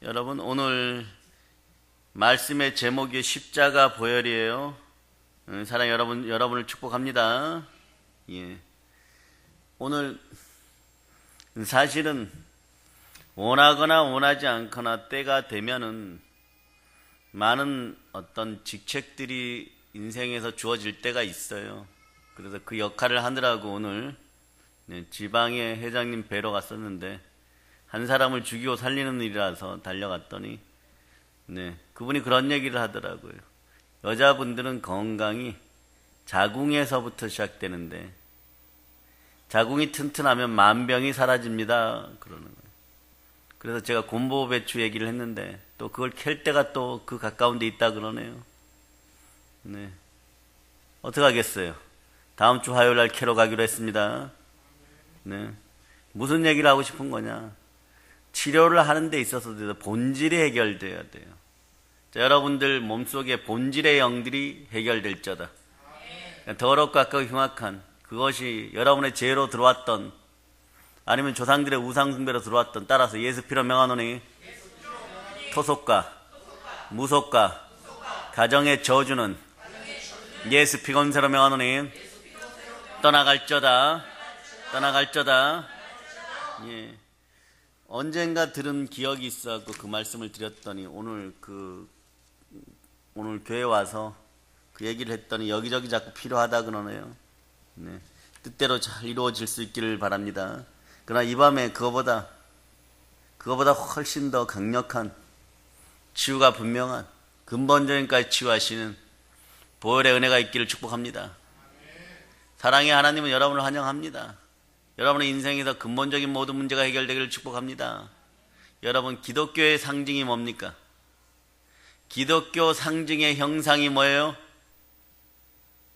여러분, 오늘 말씀의 제목이 십자가 보혈이에요. 사랑 여러분을 축복합니다. 예. 오늘 사실은 원하거나 원하지 않거나 때가 되면은 많은 어떤 직책들이 인생에서 주어질 때가 있어요. 그래서 그 역할을 하느라고 오늘 지방에 회장님 뵈러 갔었는데 한 사람을 죽이고 살리는 일이라서 달려갔더니 그분이 그런 얘기를 하더라고요. 여자분들은 건강이 자궁에서부터 시작되는데 자궁이 튼튼하면 만병이 사라집니다. 그러는 거예요. 그래서 제가 곰보 배추 얘기를 했는데 또 그걸 캘 때가 또 그 가까운 데 있다 그러네요. 어떡하겠어요. 다음 주 화요일 날 캐러 가기로 했습니다. 무슨 얘기를 하고 싶은 거냐. 치료를 하는 데 있어서도 본질이 해결돼야 돼요. 자, 여러분들 몸속에 본질의 영들이 해결될 자다. 더럽고 악하고 흉악한 그것이 여러분의 죄로 들어왔던 아니면 조상들의 우상숭배로 들어왔던 따라서 예수 피로 명하노니 토속과 무속과 가정의 저주는 예수 피 검세로 명하노니 떠나갈저다. 예. 언젠가 들은 기억이 있어갖고 그 말씀을 드렸더니 오늘 교회 와서 그 얘기를 했더니 여기저기 자꾸 필요하다 그러네요. 뜻대로 잘 이루어질 수 있기를 바랍니다. 그러나 이 밤에 그거보다 훨씬 더 강력한 치유가 분명한 근본적인까지 치유하시는 보혈의 은혜가 있기를 축복합니다. 사랑의 하나님은 여러분을 환영합니다. 여러분의 인생에서 근본적인 모든 문제가 해결되기를 축복합니다. 여러분, 기독교의 상징이 뭡니까? 기독교 상징의 형상이 뭐예요?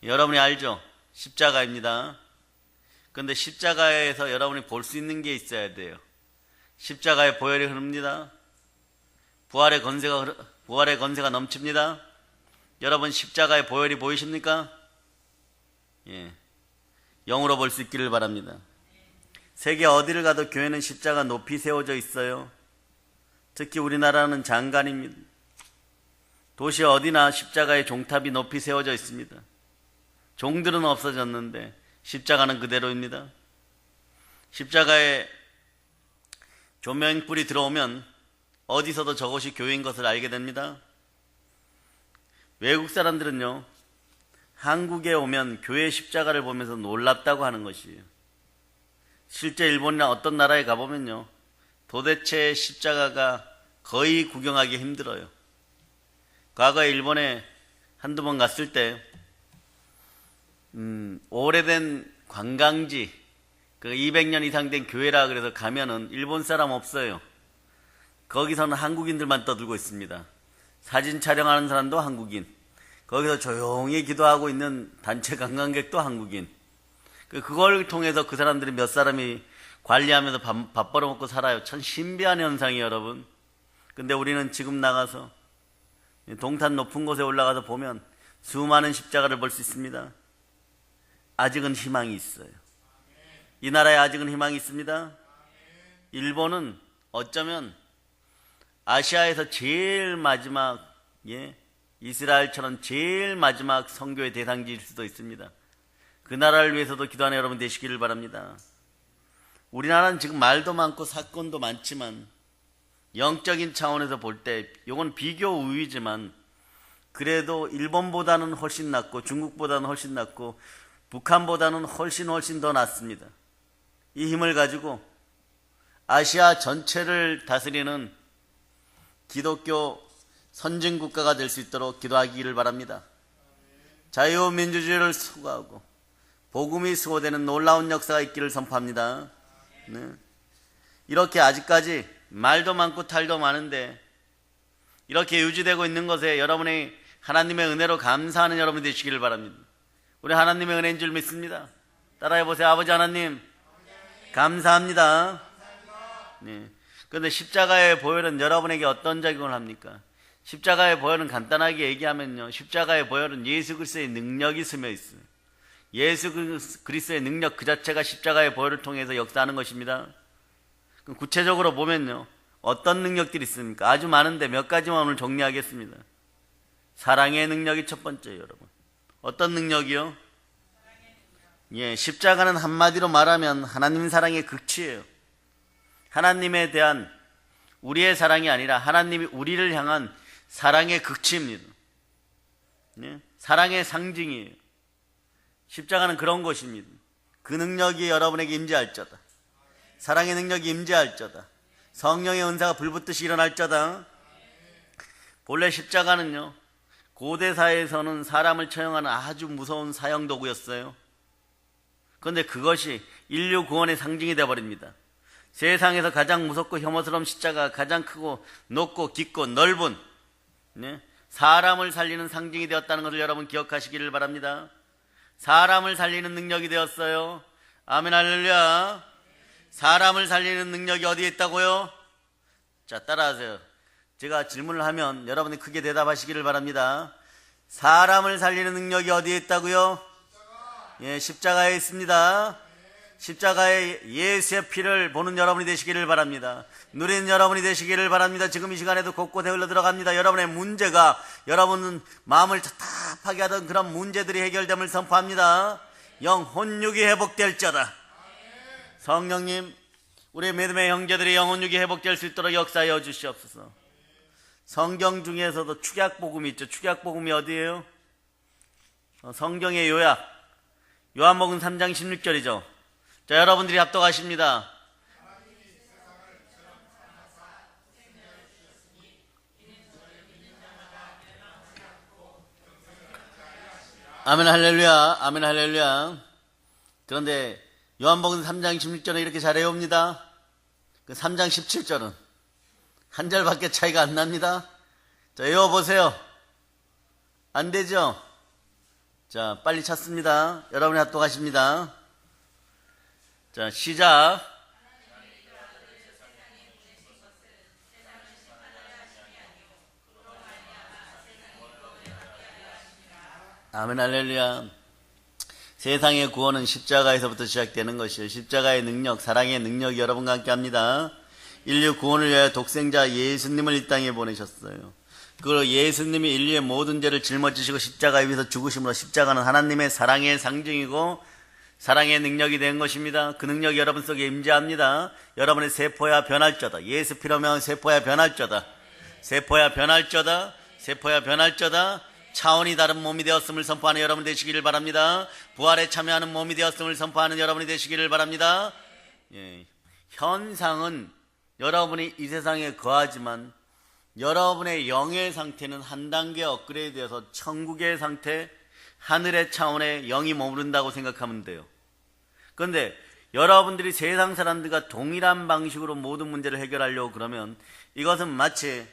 여러분이 알죠? 십자가입니다. 그런데 십자가에서 여러분이 볼 수 있는 게 있어야 돼요. 십자가의 보혈이 흐릅니다. 부활의 건세가 넘칩니다. 여러분, 십자가의 보혈이 보이십니까? 예. 영으로 볼 수 있기를 바랍니다. 세계 어디를 가도 교회는 십자가 높이 세워져 있어요. 특히 우리나라는 장관입니다. 도시 어디나 십자가의 종탑이 높이 세워져 있습니다. 종들은 없어졌는데 십자가는 그대로입니다. 십자가에 조명불이 들어오면 어디서도 저것이 교회인 것을 알게 됩니다. 외국 사람들은요, 한국에 오면 교회 십자가를 보면서 놀랍다고 하는 것이에요. 실제 일본이나 어떤 나라에 가보면요, 도대체 십자가가 거의 구경하기 힘들어요. 과거에 일본에 한두 번 갔을 때 오래된 관광지, 200년 이상 된 교회라 그래서 가면은 일본 사람 없어요. 거기서는 한국인들만 떠들고 있습니다. 사진 촬영하는 사람도 한국인, 거기서 조용히 기도하고 있는 단체 관광객도 한국인. 그걸 통해서 그 사람들이 몇 사람이 관리하면서 밥 벌어먹고 살아요. 참 신비한 현상이에요, 여러분. 근데 우리는 지금 나가서 동탄 높은 곳에 올라가서 보면 수많은 십자가를 볼 수 있습니다. 아직은 희망이 있어요. 이 나라에 아직은 희망이 있습니다. 일본은 어쩌면 아시아에서 제일 마지막, 이스라엘처럼 제일 마지막 선교의 대상지일 수도 있습니다. 그 나라를 위해서도 기도하는 여러분 되시기를 바랍니다. 우리나라는 지금 말도 많고 사건도 많지만 영적인 차원에서 볼 때 이건 비교 우위지만 그래도 일본보다는 훨씬 낫고 중국보다는 훨씬 낫고 북한보다는 훨씬 더 낫습니다. 이 힘을 가지고 아시아 전체를 다스리는 기독교 선진국가가 될 수 있도록 기도하기를 바랍니다. 자유민주주의를 수호하고 복음이 수호되는 놀라운 역사가 있기를 선포합니다. 이렇게 아직까지 말도 많고 탈도 많은데 이렇게 유지되고 있는 것에 여러분이 하나님의 은혜로 감사하는 여러분이 되시기를 바랍니다. 우리 하나님의 은혜인 줄 믿습니다. 따라해보세요. 아버지 하나님, 감사합니다. 그런데 십자가의 보혈은 여러분에게 어떤 작용을 합니까? 십자가의 보혈은 간단하게 얘기하면요, 십자가의 보혈은 예수 그리스도의 능력이 스며 있어요. 예수 그리스도의 능력 그 자체가 십자가의 보혈을 통해서 역사하는 것입니다. 구체적으로 보면요, 어떤 능력들이 있습니까? 아주 많은데 몇 가지만 오늘 정리하겠습니다. 사랑의 능력이 첫 번째예요, 여러분. 어떤 능력이요? 예, 십자가는 한마디로 말하면 하나님 사랑의 극치예요. 하나님에 대한 우리의 사랑이 아니라 하나님이 우리를 향한 사랑의 극치입니다. 예? 사랑의 상징이에요. 십자가는 그런 것입니다. 그 능력이 여러분에게 임재할저다. 사랑의 능력이 임재할저다. 성령의 은사가 불붙듯이 일어날저다. 본래 십자가는요, 고대 사회에서는 사람을 처형하는 아주 무서운 사형 도구였어요. 그런데 그것이 인류 구원의 상징이 되어버립니다. 세상에서 가장 무섭고 혐오스러운 십자가가 가장 크고 높고 깊고 넓은, 네? 사람을 살리는 상징이 되었다는 것을 여러분 기억하시기를 바랍니다. 사람을 살리는 능력이 되었어요. 아멘, 할렐루야. 사람을 살리는 능력이 어디에 있다고요? 자, 따라하세요. 제가 질문을 하면 여러분이 크게 대답하시기를 바랍니다. 사람을 살리는 능력이 어디에 있다고요? 예, 십자가에 있습니다. 십자가에 예수의 피를 보는 여러분이 되시기를 바랍니다. 누리는 여러분이 되시기를 바랍니다. 지금 이 시간에도 곳곳에 흘러 들어갑니다. 여러분의 문제가, 여러분은 마음을 답답하게 하던 그런 문제들이 해결됨을 선포합니다. 영혼육이 회복될지어다. 성령님, 우리 믿음의 형제들이 영혼육이 회복될 수 있도록 역사하여 주시옵소서. 성경 중에서도 축약복음이 있죠. 축약복음이 어디예요? 성경의 요약, 요한복음 3장 16절이죠. 자, 여러분들이 합독하십니다. 아멘, 할렐루야. 아멘, 할렐루야. 그런데 요한복음 3장 16절은 이렇게 잘 외웁니다. 그 3장 17절은 한 절밖에 차이가 안 납니다. 자, 외워보세요. 안 되죠? 자, 빨리 찾습니다. 여러분이 합독하십니다. 자, 시작. 아멘, 할렐루야. 세상의 구원은 십자가에서부터 시작되는 것이에요. 십자가의 능력, 사랑의 능력이 여러분과 함께 합니다. 인류 구원을 위하여 독생자 예수님을 이 땅에 보내셨어요. 그 예수님이 인류의 모든 죄를 짊어지시고 십자가에 위해서 죽으심으로 십자가는 하나님의 사랑의 상징이고 사랑의 능력이 된 것입니다. 그 능력이 여러분 속에 임재합니다. 여러분의 세포야 변할저다. 예수 피로 명한 세포야 변할저다. 세포야 변할저다. 세포야 변할저다. 차원이 다른 몸이 되었음을 선포하는 여러분 되시기를 바랍니다. 부활에 참여하는 몸이 되었음을 선포하는 여러분이 되시기를 바랍니다. 예, 현상은 여러분이 이 세상에 거하지만 여러분의 영의 상태는 한 단계 업그레이드돼서 천국의 상태, 하늘의 차원에 영이 머무른다고 생각하면 돼요. 그런데 여러분들이 세상 사람들과 동일한 방식으로 모든 문제를 해결하려고 그러면 이것은 마치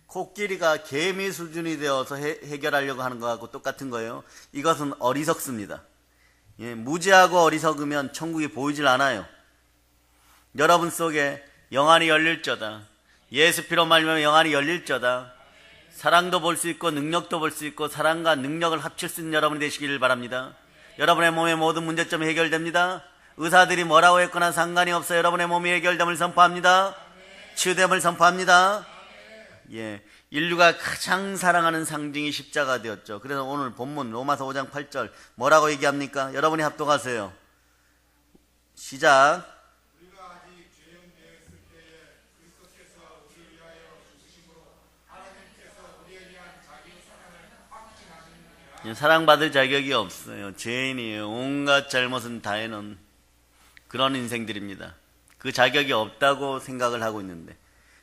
코끼리가 개미 수준이 되어서 해결하려고 하는 것하고 똑같은 거예요. 이것은 어리석습니다. 예, 무지하고 어리석으면 천국이 보이질 않아요. 여러분 속에 영안이 열릴저다. 예수 피로 말미암아 영안이 열릴저다. 사랑도 볼 수 있고 능력도 볼 수 있고 사랑과 능력을 합칠 수 있는 여러분이 되시기를 바랍니다. 여러분의 몸의 모든 문제점이 해결됩니다. 의사들이 뭐라고 했거나 상관이 없어요. 여러분의 몸이 해결됨을 선포합니다. 치유됨을 선포합니다. 예, 인류가 가장 사랑하는 상징이 십자가 되었죠. 그래서 오늘 본문 로마서 5장 8절 뭐라고 얘기합니까? 여러분이 합독하세요. 시작. 사랑받을 자격이 없어요. 죄인이에요. 온갖 잘못은 다 해놓은 그런 인생들입니다. 그 자격이 없다고 생각을 하고 있는데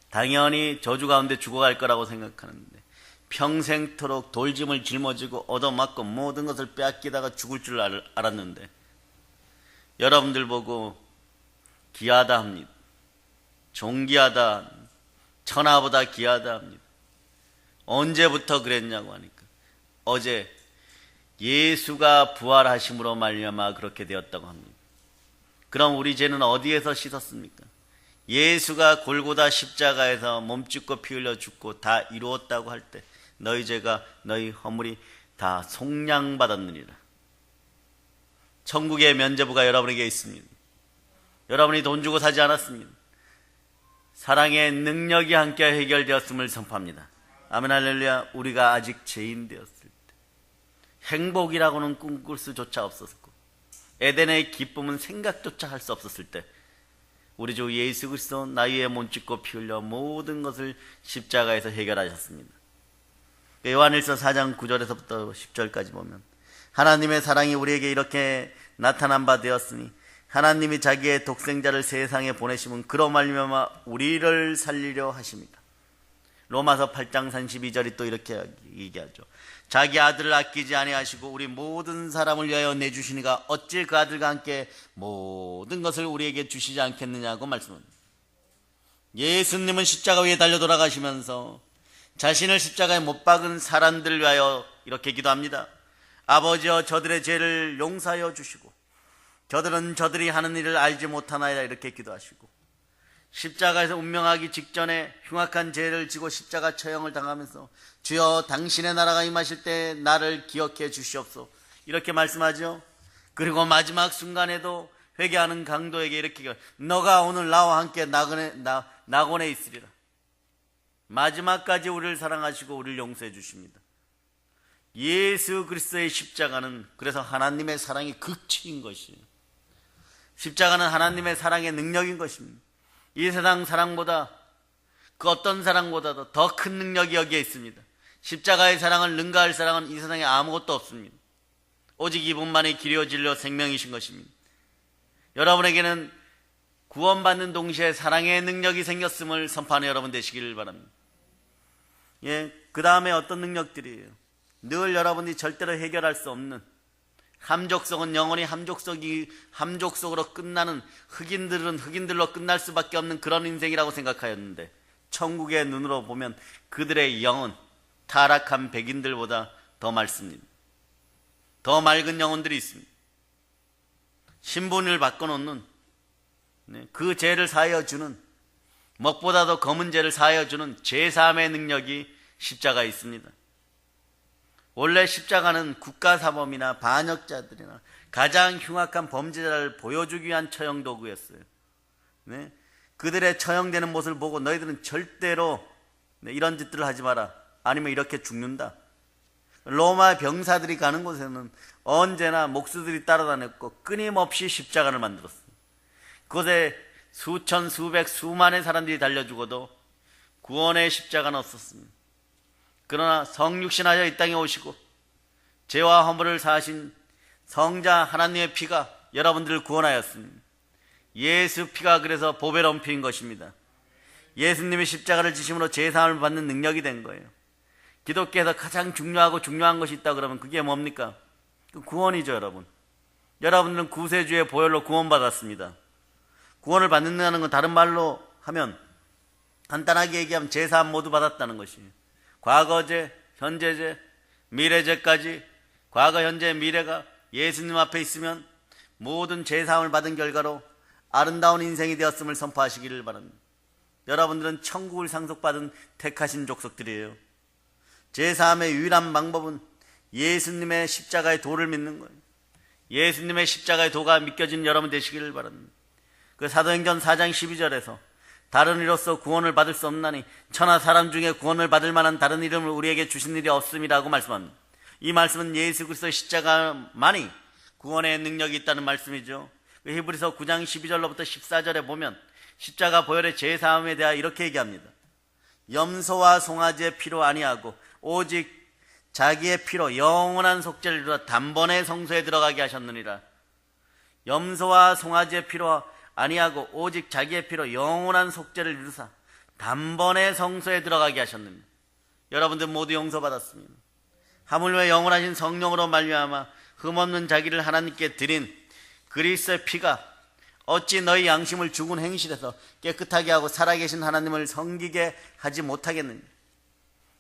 당연히 저주 가운데 죽어갈 거라고 생각하는데 평생토록 돌짐을 짊어지고 얻어맞고 모든 것을 빼앗기다가 죽을 줄 알았는데 여러분들 보고 귀하다 합니다. 존귀하다, 천하보다 귀하다 합니다. 언제부터 그랬냐고 하니까 어제 예수가 부활하심으로 말미암아 그렇게 되었다고 합니다. 그럼 우리 죄는 어디에서 씻었습니까? 예수가 골고다 십자가에서 몸짓고 피 흘려 죽고 다 이루었다고 할 때 너희 죄가 너희 허물이 다 속량받았느니라. 천국의 면제부가 여러분에게 있습니다. 여러분이 돈 주고 사지 않았습니다. 사랑의 능력이 함께 해결되었음을 선포합니다. 아멘 할렐루야. 우리가 아직 죄인 되었을 때 행복이라고는 꿈꿀 수조차 없었고 에덴의 기쁨은 생각조차 할 수 없었을 때 우리 주 예수 그리스도 나 위에 몸 찢고 피 흘려 모든 것을 십자가에서 해결하셨습니다. 요한일서 4장 9절에서부터 10절까지 보면 하나님의 사랑이 우리에게 이렇게 나타난 바 되었으니 하나님이 자기의 독생자를 세상에 보내심은 그로 말미암아 우리를 살리려 하십니다. 로마서 8장 32절이 또 이렇게 얘기하죠. 자기 아들을 아끼지 아니하시고 우리 모든 사람을 위하여 내주시니가 어찌 그 아들과 함께 모든 것을 우리에게 주시지 않겠느냐고 말씀합니다. 예수님은 십자가 위에 달려 돌아가시면서 자신을 십자가에 못 박은 사람들을 위하여 이렇게 기도합니다. 아버지여 저들의 죄를 용서하여 주시고 저들은 저들이 하는 일을 알지 못하나이다 이렇게 기도하시고 십자가에서 운명하기 직전에 흉악한 죄를 지고 십자가 처형을 당하면서 주여 당신의 나라가 임하실 때 나를 기억해 주시옵소서 이렇게 말씀하죠. 그리고 마지막 순간에도 회개하는 강도에게 이렇게 너가 오늘 나와 함께 낙원에 있으리라. 마지막까지 우리를 사랑하시고 우리를 용서해 주십니다. 예수 그리스도의 십자가는 그래서 하나님의 사랑이 극치인 것이에요. 십자가는 하나님의 사랑의 능력인 것입니다. 이 세상 사랑보다 그 어떤 사랑보다도 더 큰 능력이 여기에 있습니다. 십자가의 사랑을 능가할 사랑은 이 세상에 아무것도 없습니다. 오직 이분만이 길이요 진리요 생명이신 것입니다. 여러분에게는 구원받는 동시에 사랑의 능력이 생겼음을 선포하는 여러분 되시기를 바랍니다. 그 다음에 어떤 능력들이에요? 늘 여러분이 절대로 해결할 수 없는 함족속은 영원히 함족속으로 끝나는 흑인들은 흑인들로 끝날 수밖에 없는 그런 인생이라고 생각하였는데 천국의 눈으로 보면 그들의 영은 타락한 백인들보다 더 맑습니다. 더 맑은 영혼들이 있습니다. 신분을 바꿔놓는 그 죄를 사하여 주는 먹보다도 검은 죄를 사하여 주는 죄사함의 능력이 십자가에 있습니다. 원래 십자가는 국가사범이나 반역자들이나 가장 흉악한 범죄자를 보여주기 위한 처형 도구였어요. 그들의 처형되는 모습을 보고 너희들은 절대로 이런 짓들을 하지 마라. 아니면 이렇게 죽는다. 로마 병사들이 가는 곳에는 언제나 목수들이 따라다녔고 끊임없이 십자가를 만들었어요. 그곳에 수천, 수백, 수만의 사람들이 달려 죽어도 구원의 십자가는 없었습니다. 그러나 성육신하여 이 땅에 오시고 죄와 허물을 사하신 성자 하나님의 피가 여러분들을 구원하였습니다. 예수 피가 그래서 보배로운 피인 것입니다. 예수님이 십자가를 지심으로 죄사함을 받는 능력이 된 거예요. 기독교에서 가장 중요한 것이 있다 그러면 그게 뭡니까? 구원이죠, 여러분. 여러분들은 구세주의 보혈로 구원받았습니다. 구원을 받는다는 건 다른 말로 하면 간단하게 얘기하면 죄사함 모두 받았다는 것이에요. 과거죄, 현재죄, 미래죄까지 과거, 현재, 미래가 예수님 앞에 있으면 모든 죄사함을 받은 결과로 아름다운 인생이 되었음을 선포하시기를 바랍니다. 여러분들은 천국을 상속받은 택하신 족속들이에요. 죄사함의 유일한 방법은 예수님의 십자가의 도를 믿는 거예요. 예수님의 십자가의 도가 믿겨진 여러분 되시기를 바랍니다. 그 사도행전 4장 12절에서 다른 이로서 구원을 받을 수 없나니 천하 사람 중에 구원을 받을 만한 다른 이름을 우리에게 주신 일이 없음이라고 말씀합니다. 이 말씀은 예수 그리스도의 십자가만이 구원의 능력이 있다는 말씀이죠. 히브리서 9장 12절로부터 14절에 보면 십자가 보혈의 죄사함에 대하여 이렇게 얘기합니다. 염소와 송아지의 피로 아니하고 오직 자기의 피로 영원한 속죄를 이루어 단번에 성소에 들어가게 하셨느니라. 염소와 송아지의 피로 아니하고 오직 자기의 피로 영원한 속죄를 이루사 단번에 성소에 들어가게 하셨느니라. 여러분들 모두 용서받았습니다. 하물며 영원하신 성령으로 말미암아 흠없는 자기를 하나님께 드린 그리스도의 피가 어찌 너희 양심을 죽은 행실에서 깨끗하게 하고 살아계신 하나님을 섬기게 하지 못하겠느냐.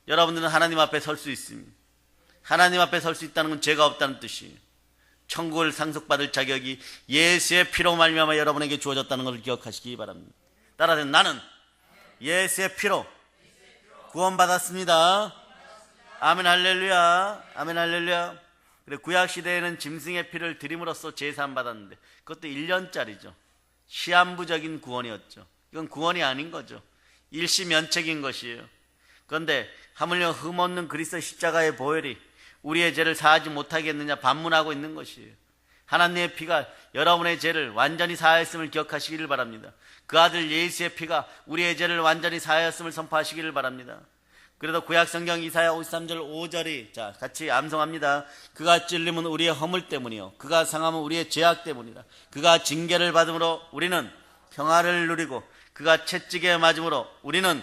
여러분들은 하나님 앞에 설 수 있습니다. 하나님 앞에 설 수 있다는 건 죄가 없다는 뜻이에요. 천국을 상속받을 자격이 예수의 피로 말미암아 여러분에게 주어졌다는 것을 기억하시기 바랍니다. 따라서 나는 예수의 피로 구원받았습니다. 아멘 할렐루야. 아멘 할렐루야. 그래, 구약시대에는 짐승의 피를 드림으로써 제사함 받았는데 그것도 1년짜리죠. 시한부적인 구원이었죠. 이건 구원이 아닌 거죠. 일시면책인 것이에요. 그런데 하물며 흠없는 그리스도 십자가의 보혈이 우리의 죄를 사하지 못하겠느냐 반문하고 있는 것이에요. 하나님의 피가 여러분의 죄를 완전히 사하였음을 기억하시기를 바랍니다. 그 아들 예수의 피가 우리의 죄를 완전히 사하였음을 선포하시기를 바랍니다. 그래도 구약성경 이사야 53절 5절이 자 같이 암송합니다. 그가 찔림은 우리의 허물 때문이요 그가 상함은 우리의 죄악 때문이다. 그가 징계를 받음으로 우리는 평화를 누리고 그가 채찍에 맞음으로 우리는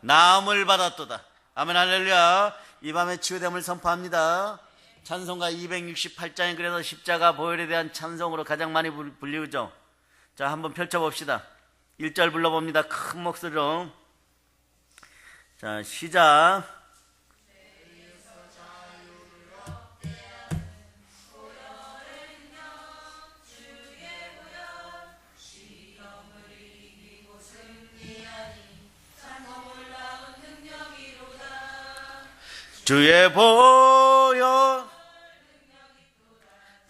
나음을 받았도다. 아멘 할렐루야. 이 밤에 치유됨을 선포합니다. 찬송가 268장에 그래서 십자가 보혈에 대한 찬송으로 가장 많이 불리우죠. 자, 한번 펼쳐봅시다. 1절 불러봅니다. 큰 목소리로. 자, 시작. 주의 보혈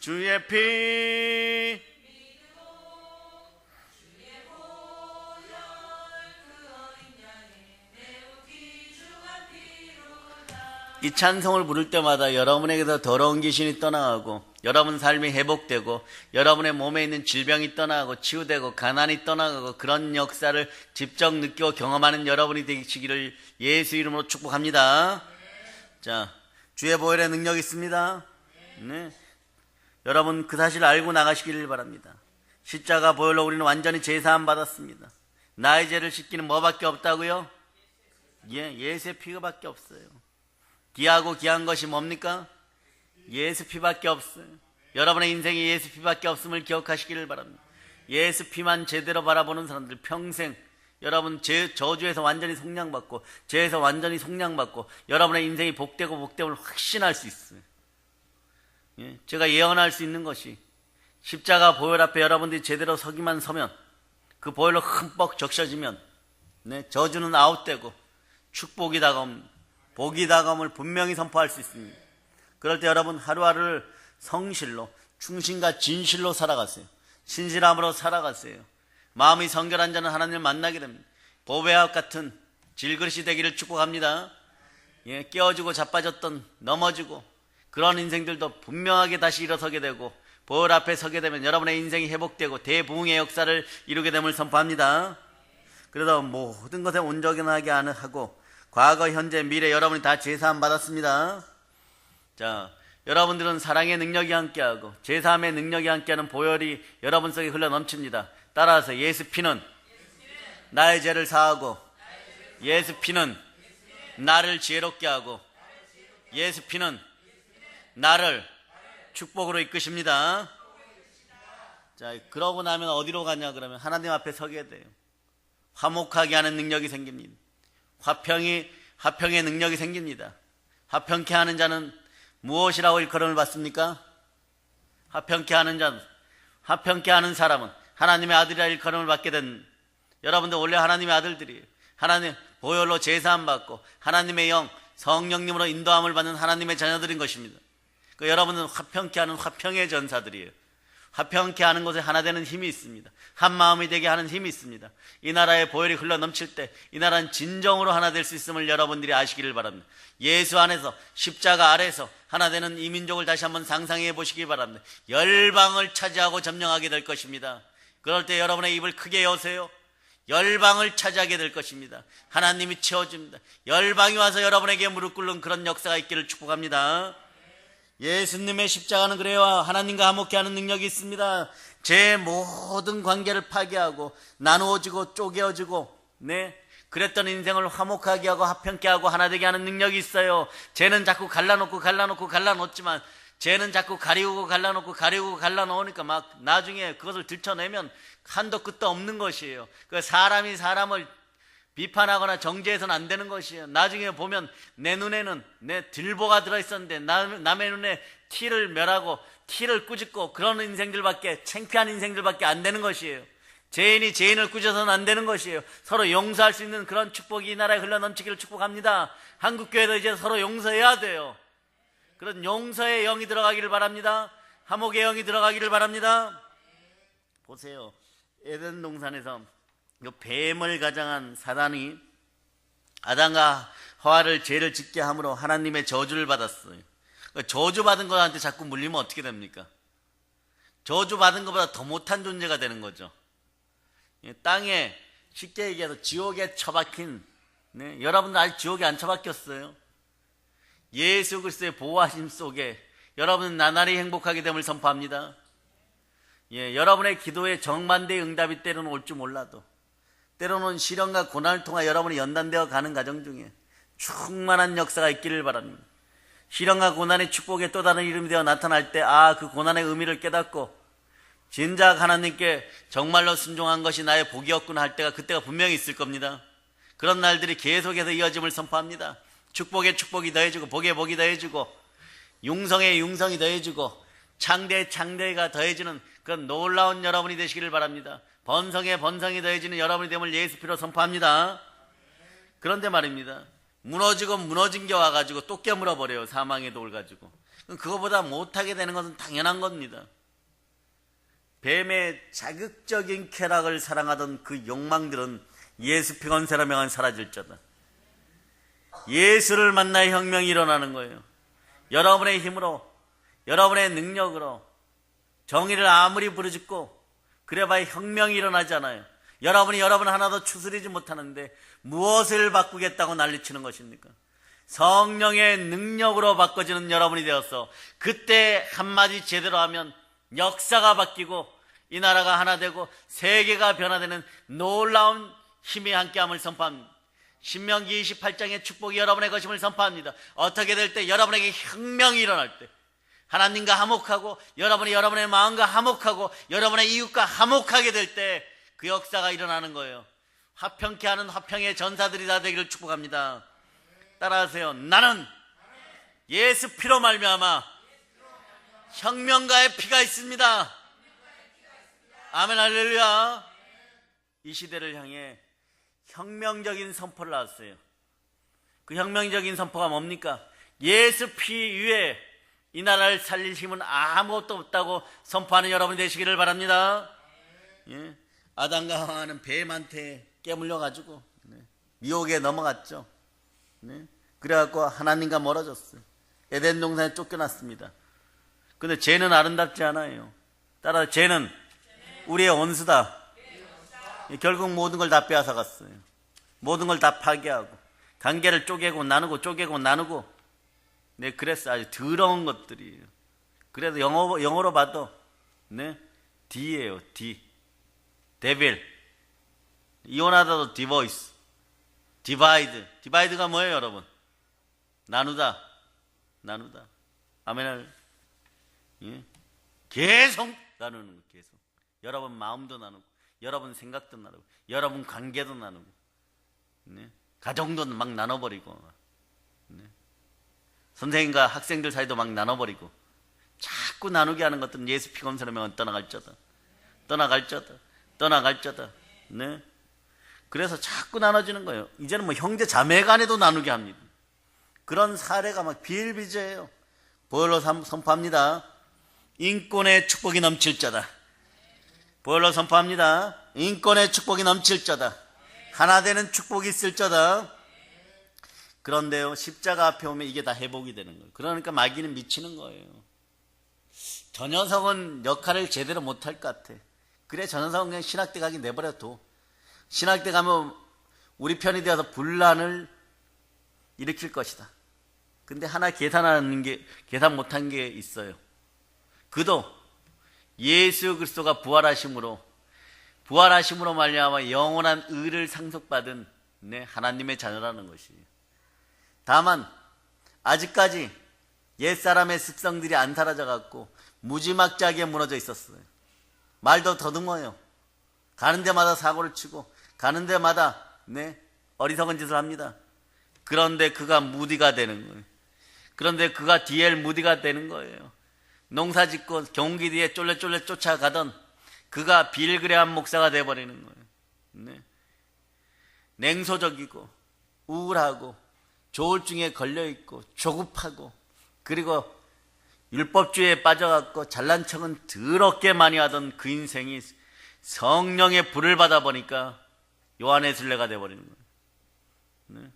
주의 피 이 찬송을 부를 때마다 여러분에게서 더러운 귀신이 떠나가고 여러분 삶이 회복되고 여러분의 몸에 있는 질병이 떠나가고 치유되고 가난이 떠나가고 그런 역사를 직접 느끼고 경험하는 여러분이 되시기를 예수 이름으로 축복합니다. 자, 주의 보혈의 능력이 있습니다. 네. 여러분 그 사실을 알고 나가시기를 바랍니다. 십자가 보혈로 우리는 완전히 제사함 받았습니다. 나의 죄를 씻기는 뭐밖에 없다고요? 예수의 피가밖에 없어요. 귀하고 귀한 것이 뭡니까? 예수 피밖에 없어요. 여러분의 인생에 예수 피밖에 없음을 기억하시기를 바랍니다. 예수 피만 제대로 바라보는 사람들 평생 여러분 저주에서 완전히 속량받고 죄에서 완전히 속량받고 여러분의 인생이 복되고 복됨을 확신할 수 있어요. 제가 예언할 수 있는 것이 십자가 보혈 앞에 여러분들이 제대로 서기만 서면 그 보혈로 흠뻑 적셔지면 저주는 아웃되고 축복이 다가옵니다. 복이 다가옴을 분명히 선포할 수 있습니다. 그럴 때 여러분 하루하루를 성실로 충신과 진실로 살아가세요. 신실함으로 살아가세요. 마음이 성결한 자는 하나님을 만나게 됩니다. 보배와 같은 질그릇이 되기를 축복합니다. 깨어지고 자빠졌던 넘어지고 그런 인생들도 분명하게 다시 일어서게 되고 보혈 앞에 서게 되면 여러분의 인생이 회복되고 대부흥의 역사를 이루게 됨을 선포합니다. 그래서 모든 것에 온전하게 하고 과거, 현재, 미래 여러분이 다 제사함 받았습니다. 자, 여러분들은 사랑의 능력이 함께하고 제사함의 능력이 함께하는 보혈이 여러분 속에 흘러 넘칩니다. 따라서 예수 피는 나의 죄를 사하고 예수 피는 나를 지혜롭게 하고 예수 피는 나를 축복으로 이끄십니다. 자, 그러고 나면 어디로 가냐 그러면 하나님 앞에 서게 돼요. 화목하게 하는 능력이 생깁니다. 화평의 능력이 생깁니다. 화평케 하는 자는 무엇이라고 일컬음을 받습니까? 화평케 하는 사람은 하나님의 아들이라 일컬음을 받게 된 여러분들 원래 하나님의 아들들이에요. 하나님 보혈로 제사함 받고 하나님의 영 성령님으로 인도함을 받는 하나님의 자녀들인 것입니다. 그 여러분은 화평케 하는 화평의 전사들이에요. 화평케 하는 곳에 하나 되는 힘이 있습니다. 한 마음이 되게 하는 힘이 있습니다. 이 나라의 보혈이 흘러 넘칠 때 이 나라는 진정으로 하나 될 수 있음을 여러분들이 아시기를 바랍니다. 예수 안에서 십자가 아래서 하나 되는 이 민족을 다시 한번 상상해 보시기 바랍니다. 열방을 차지하고 점령하게 될 것입니다. 그럴 때 여러분의 입을 크게 여세요. 열방을 차지하게 될 것입니다. 하나님이 채워줍니다. 열방이 와서 여러분에게 무릎 꿇는 그런 역사가 있기를 축복합니다. 예수님의 십자가는 그래요. 하나님과 화목케 하는 능력이 있습니다. 제 모든 관계를 파괴하고 나누어지고 쪼개어지고 그랬던 인생을 화목하게 하고 화평케 하고 하나 되게 하는 능력이 있어요. 죄는 자꾸 갈라놓지만 죄는 자꾸 가리우고 갈라놓으니까 막 나중에 그것을 들춰내면 한도 끝도 없는 것이에요. 그 사람이 사람을 비판하거나 정죄해서는 안 되는 것이에요. 나중에 보면 내 눈에는 내 들보가 들어있었는데 남의 눈에 티를 멸하고 티를 꾸짖고 그런 인생들밖에 창피한 인생들밖에 안 되는 것이에요. 죄인이 죄인을 꾸짖어서는 안 되는 것이에요. 서로 용서할 수 있는 그런 축복이 이 나라에 흘러넘치기를 축복합니다. 한국교회도 이제 서로 용서해야 돼요. 그런 용서의 영이 들어가기를 바랍니다. 화목의 영이 들어가기를 바랍니다. 보세요. 에덴 동산에서 이 뱀을 가장한 사단이 아담과 하와를 죄를 짓게 함으로 하나님의 저주를 받았어요. 저주받은 것한테 자꾸 물리면 어떻게 됩니까? 저주받은 것보다 더 못한 존재가 되는 거죠. 땅에 쉽게 얘기해서 지옥에 처박힌, 네, 여러분들 아직 지옥에 안 처박혔어요. 예수 그리스도의 보호하심 속에 여러분은 나날이 행복하게 됨을 선포합니다. 여러분의 기도에 정반대의 응답이 때로는 올 줄 몰라도, 때로는 시련과 고난을 통해 여러분이 연단되어 가는 과정 중에 충만한 역사가 있기를 바랍니다. 시련과 고난의 축복의 또 다른 이름이 되어 나타날 때, 그 고난의 의미를 깨닫고 진작 하나님께 정말로 순종한 것이 나의 복이었구나 할 때가, 그때가 분명히 있을 겁니다. 그런 날들이 계속해서 이어짐을 선포합니다. 축복에 축복이 더해지고, 복에 복이 더해지고, 융성에 융성이 더해지고, 창대에 창대가 더해지는 그런 놀라운 여러분이 되시기를 바랍니다. 번성에 번성이 더해지는 여러분이 됨을 예수 피로 선포합니다. 그런데 말입니다, 무너지고 무너진 게 와가지고 또 깨물어버려요. 사망의 돌 가지고. 그거보다 못하게 되는 것은 당연한 겁니다. 뱀의 자극적인 쾌락을 사랑하던 그 욕망들은 예수 피 건세라 명한 사라질 자다. 예수를 만나 혁명이 일어나는 거예요. 여러분의 힘으로, 여러분의 능력으로 정의를 아무리 부르짖고 그래봐야 혁명이 일어나지 않아요. 여러분 하나도 추스리지 못하는데 무엇을 바꾸겠다고 난리치는 것입니까? 성령의 능력으로 바꿔지는 여러분이 되어서 그때 한마디 제대로 하면 역사가 바뀌고 이 나라가 하나 되고 세계가 변화되는 놀라운 힘이 함께함을 선포합니다. 신명기 28장의 축복이 여러분의 것임을 선포합니다. 어떻게 될 때? 여러분에게 혁명이 일어날 때, 하나님과 화목하고 여러분의 마음과 화목하고 여러분의 이웃과 화목하게 될 때 그 역사가 일어나는 거예요. 화평케 하는 화평의 전사들이 다 되기를 축복합니다. 따라하세요. 나는 예수 피로 말미암아 혁명가의 피가 있습니다. 아멘 할렐루야. 이 시대를 향해 혁명적인 선포를 나왔어요. 그 혁명적인 선포가 뭡니까? 예수 피 위에 이 나라를 살릴 힘은 아무것도 없다고 선포하는 여러분이 되시기를 바랍니다. 아담과 하와는 뱀한테 깨물려가지고 미혹에 넘어갔죠. 그래갖고 하나님과 멀어졌어요. 에덴 동산에 쫓겨났습니다. 근데 죄는 아름답지 않아요. 따라 죄는 우리의 원수다. 결국 모든 걸 다 빼앗아갔어요. 모든 걸 다 파괴하고 관계를 쪼개고 나누고 그래서 아주 더러운 것들이에요. 그래서 영어로 봐도 D예요. D. 데빌. 이혼하다도 디보이스. 디바이드. 디바이드가 뭐예요, 여러분? 나누다. 아멘. 계속 나누는 거, 계속. 여러분 마음도 나누고, 여러분 생각도 나누고, 여러분 관계도 나누고, 가정도 막 나눠버리고, 선생님과 학생들 사이도 막 나눠버리고, 자꾸 나누게 하는 것들은 예수 피 검사라면 떠나갈 자다. 그래서 자꾸 나눠지는 거예요. 이제는 뭐 형제 자매 간에도 나누게 합니다. 그런 사례가 막 비일비재해요. 보혈로 선포합니다. 인권의 축복이 넘칠 자다. 보혈로 선포합니다. 인권의 축복이 넘칠 자다. 하나 되는 축복이 있을 자다. 그런데요, 십자가 앞에 오면 이게 다 회복이 되는 거예요. 그러니까 마귀는 미치는 거예요. 저 녀석은 역할을 제대로 못할 것 같아. 그래, 저 녀석은 그냥 신학대 가기 내버려둬. 신학대 가면 우리 편이 되어서 분란을 일으킬 것이다. 근데 하나 계산 못한 게 있어요. 그도 예수 그리스도가 부활하심으로 말미암아 영원한 의를 상속받은 하나님의 자녀라는 것이에요. 다만 아직까지 옛사람의 습성들이 안 사라져갖고 무지막지하게 무너져 있었어요. 말도 더듬어요. 가는 데마다 사고를 치고 가는 데마다 어리석은 짓을 합니다. 그런데 그가 무디가 되는 거예요. 그런데 그가 디엘 무디가 되는 거예요. 농사 짓고 경운기 뒤에 쫄래쫄래 쫓아가던 그가 빌그레한 목사가 돼버리는 거예요. 냉소적이고 우울하고 조울증에 걸려있고 조급하고 그리고 율법주의에 빠져갖고 잘난 척은 더럽게 많이 하던 그 인생이 성령의 불을 받아보니까 요한의 순례가 돼버리는 거예요.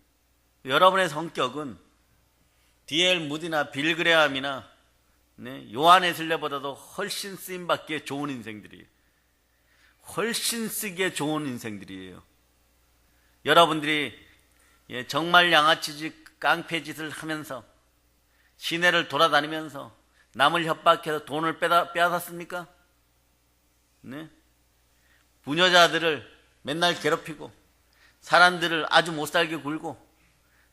여러분의 성격은 D.L. 무디나 빌 그레함이나 요한 웨슬레보다도 훨씬 쓰임받기에 좋은 인생들이에요. 훨씬 쓰기에 좋은 인생들이에요. 여러분들이 정말 양아치짓 깡패짓을 하면서 시내를 돌아다니면서 남을 협박해서 돈을 빼앗았습니까? 네? 부녀자들을 맨날 괴롭히고 사람들을 아주 못살게 굴고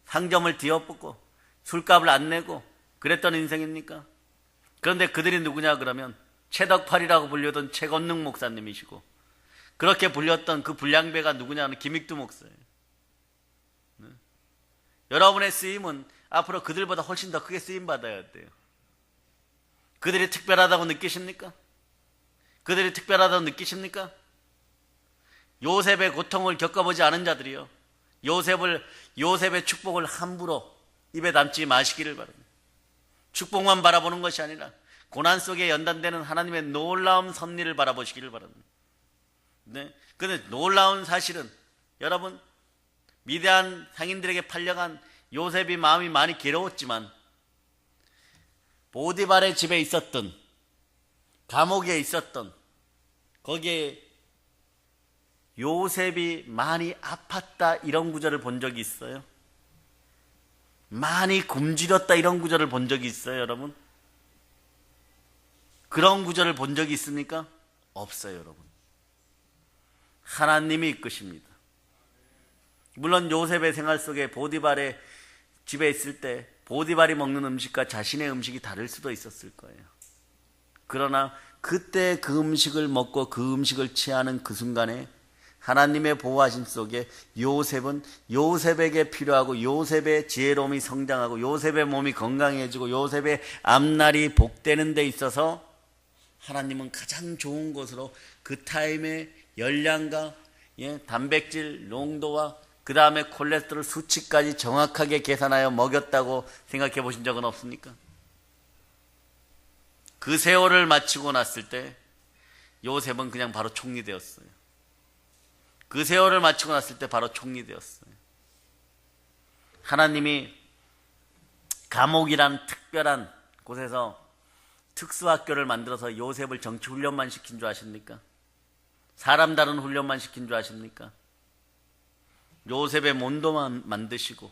상점을 뒤엎고 술값을 안 내고 그랬던 인생입니까? 그런데 그들이 누구냐 그러면 채덕팔이라고 불리던 최건능 목사님이시고, 그렇게 불렸던 그 불량배가 누구냐는 김익두 목사예요. 네? 여러분의 쓰임은 앞으로 그들보다 훨씬 더 크게 쓰임받아야 돼요. 그들이 특별하다고 느끼십니까? 그들이 특별하다고 느끼십니까? 요셉의 고통을 겪어보지 않은 자들이요, 요셉의 축복을 함부로 입에 담지 마시기를 바랍니다. 축복만 바라보는 것이 아니라 고난 속에 연단되는 하나님의 놀라운 섭리를 바라보시기를 바랍니다. 네. 근데 놀라운 사실은 여러분, 위대한 상인들에게 팔려간 요셉이 마음이 많이 괴로웠지만 보디발의 집에 있었던, 감옥에 있었던 거기에 요셉이 많이 아팠다 이런 구절을 본 적이 있어요? 많이 굶주렸다 이런 구절을 본 적이 있어요, 여러분? 그런 구절을 본 적이 있습니까? 없어요, 여러분. 하나님이 이끄십니다. 물론 요셉의 생활 속에 보디발의 집에 있을 때 보디발이 먹는 음식과 자신의 음식이 다를 수도 있었을 거예요. 그러나 그때 그 음식을 먹고 그 음식을 취하는 그 순간에 하나님의 보호하심 속에 요셉은 요셉에게 필요하고 요셉의 지혜로움이 성장하고 요셉의 몸이 건강해지고 요셉의 앞날이 복되는 데 있어서 하나님은 가장 좋은 것으로 그 타임의 열량과 단백질 농도와 그 다음에 콜레스테롤 수치까지 정확하게 계산하여 먹였다고 생각해 보신 적은 없습니까? 그 세월을 마치고 났을 때 요셉은 그냥 바로 총리 되었어요. 그 세월을 마치고 났을 때 바로 총리 되었어요. 하나님이 감옥이란 특별한 곳에서 특수학교를 만들어서 요셉을 정치 훈련만 시킨 줄 아십니까? 사람 다른 훈련만 시킨 줄 아십니까? 요셉의 몸도만 만드시고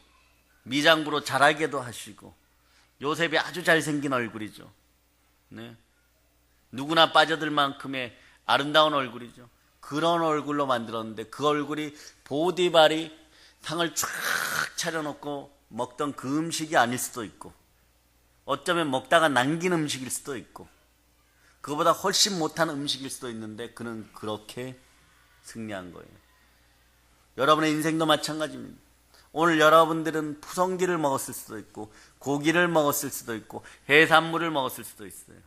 미장부로 자라게도 하시고, 요셉이 아주 잘생긴 얼굴이죠. 네. 누구나 빠져들 만큼의 아름다운 얼굴이죠. 그런 얼굴로 만들었는데 그 얼굴이 보디발이 상을 쫙 차려놓고 먹던 그 음식이 아닐 수도 있고, 어쩌면 먹다가 남긴 음식일 수도 있고, 그거보다 훨씬 못한 음식일 수도 있는데 그는 그렇게 승리한 거예요. 여러분의 인생도 마찬가지입니다. 오늘 여러분들은 푸성기를 먹었을 수도 있고 고기를 먹었을 수도 있고 해산물을 먹었을 수도 있어요.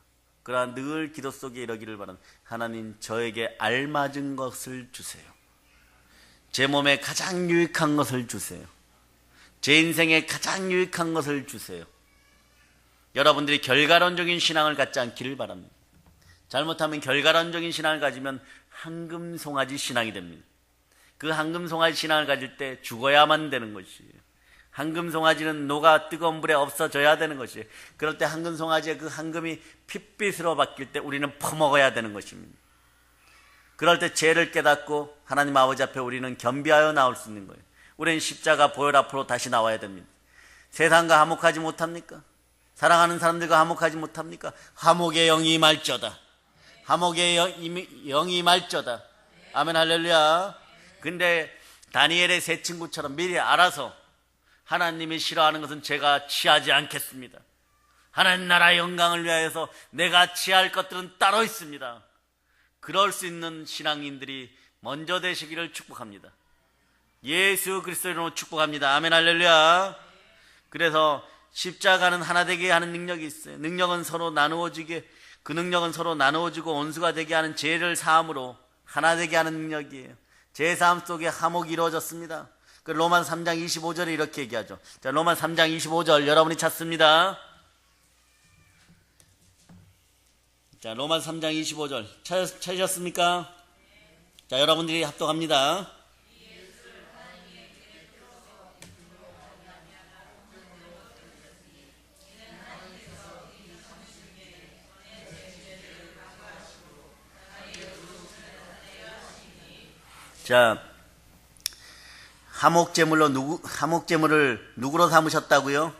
그러나 늘 기도 속에 이러기를 바랍니다. 하나님, 저에게 알맞은 것을 주세요. 제 몸에 가장 유익한 것을 주세요. 제 인생에 가장 유익한 것을 주세요. 여러분들이 결과론적인 신앙을 갖지 않기를 바랍니다. 잘못하면 결과론적인 신앙을 가지면 황금송아지 신앙이 됩니다. 그 황금송아지 신앙을 가질 때 죽어야만 되는 것이에요. 황금송아지는 녹아 뜨거운 불에 없어져야 되는 것이에요. 그럴 때 황금송아지의 그 황금이 핏빛으로 바뀔 때 우리는 퍼먹어야 되는 것입니다. 그럴 때 죄를 깨닫고 하나님 아버지 앞에 우리는 겸비하여 나올 수 있는 거예요. 우리는 십자가 보혈 앞으로 다시 나와야 됩니다. 세상과 화목하지 못합니까? 사랑하는 사람들과 화목하지 못합니까? 화목의 영이 임할저다. 화목의 영이 임할저다. 아멘, 할렐루야. 근데 다니엘의 세 친구처럼 미리 알아서 하나님이 싫어하는 것은 제가 취하지 않겠습니다. 하나님 나라의 영광을 위하여서 내가 취할 것들은 따로 있습니다. 그럴 수 있는 신앙인들이 먼저 되시기를 축복합니다. 예수 그리스도의 이름으로 축복합니다. 아멘, 할렐루야. 그래서 십자가는 하나 되게 하는 능력이 있어요. 능력은 서로 나누어지게, 그 능력은 서로 나누어지고 온수가 되게 하는 죄를 사함으로 하나 되게 하는 능력이에요. 제 삶 속에 화목이 이루어졌습니다. 그 로만 3장 25절에 이렇게 얘기하죠. 자, 로만 3장 25절 여러분이 찾습니다. 자, 로만 3장 25절 찾으셨습니까? 자, 여러분들이 합독합니다. 자, 화목제물을 누구로 삼으셨다고요?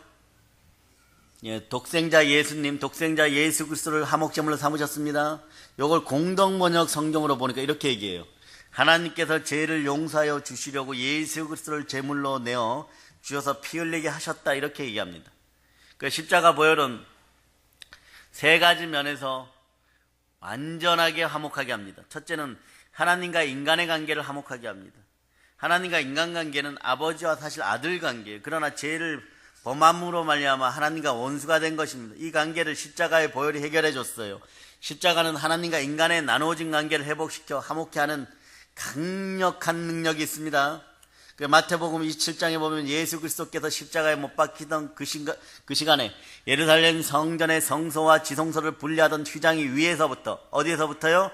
예, 독생자 예수님, 독생자 예수 그리스도를 화목제물로 삼으셨습니다. 이걸 공동번역 성경으로 보니까 이렇게 얘기해요. 하나님께서 죄를 용서하여 주시려고 예수 그리스도를 제물로 내어 주셔서 피 흘리게 하셨다, 이렇게 얘기합니다. 그 십자가 보혈은 세 가지 면에서 완전하게 화목하게 합니다. 첫째는 하나님과 인간의 관계를 화목하게 합니다. 하나님과 인간 관계는 아버지와 사실 아들 관계예요. 그러나 죄를 범함으로 말미암아 하나님과 원수가 된 것입니다. 이 관계를 십자가의 보혈이 해결해 줬어요. 십자가는 하나님과 인간의 나누어진 관계를 회복시켜 화목케 하는 강력한 능력이 있습니다. 마태복음 27장에 보면 예수 그리스도께서 십자가에 못 박히던 그 시간에 예루살렘 성전의 성소와 지성소를 분리하던 휘장이 위에서부터, 어디에서부터요?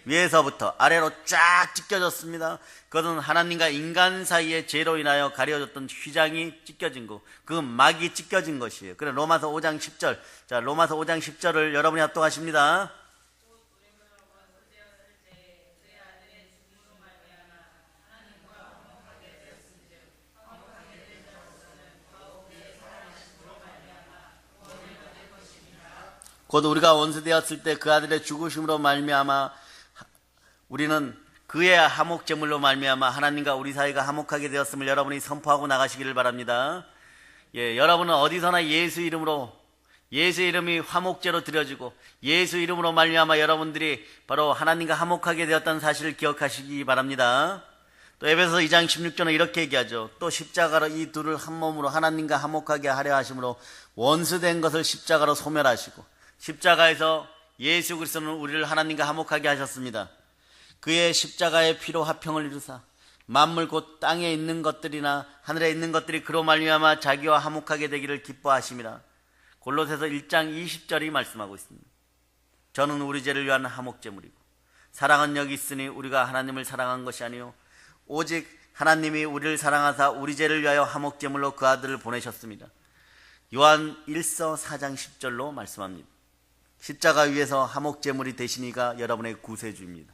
위에서부터 아래로 쫙 찢겨졌습니다. 그것은 하나님과 인간 사이의 죄로 인하여 가려졌던 휘장이 찢겨진 거, 그 막이 찢겨진 것이에요. 그래 로마서 5장 10절. 자, 로마서 5장 10절을 여러분이 합독하십니다. 곧 우리가 원수 되었을 때 그 아들의 죽으심으로 말미암아 우리는 그의 화목제물로 말미암아 하나님과 우리 사이가 화목하게 되었음을 여러분이 선포하고 나가시기를 바랍니다. 예, 여러분은 어디서나 예수 이름으로, 예수 이름이 화목제로 드려지고 예수 이름으로 말미암아 여러분들이 바로 하나님과 화목하게 되었다는 사실을 기억하시기 바랍니다. 또 에베소서 2장 16절은 이렇게 얘기하죠. 또 십자가로 이 둘을 한 몸으로 하나님과 화목하게 하려 하심으로 원수된 것을 십자가로 소멸하시고, 십자가에서 예수 그리스도는 우리를 하나님과 화목하게 하셨습니다. 그의 십자가의 피로 화평을 이루사 만물 곧 땅에 있는 것들이나 하늘에 있는 것들이 그로 말미암아 자기와 화목하게 되기를 기뻐하심이라. 골로새서 1장 20절이 말씀하고 있습니다. 저는 우리 죄를 위한 화목제물이고 사랑은 여기 있으니 우리가 하나님을 사랑한 것이 아니요 오직 하나님이 우리를 사랑하사 우리 죄를 위하여 화목제물로 그 아들을 보내셨습니다. 요한 1서 4장 10절로 말씀합니다. 십자가 위에서 화목제물이 되시니가 여러분의 구세주입니다.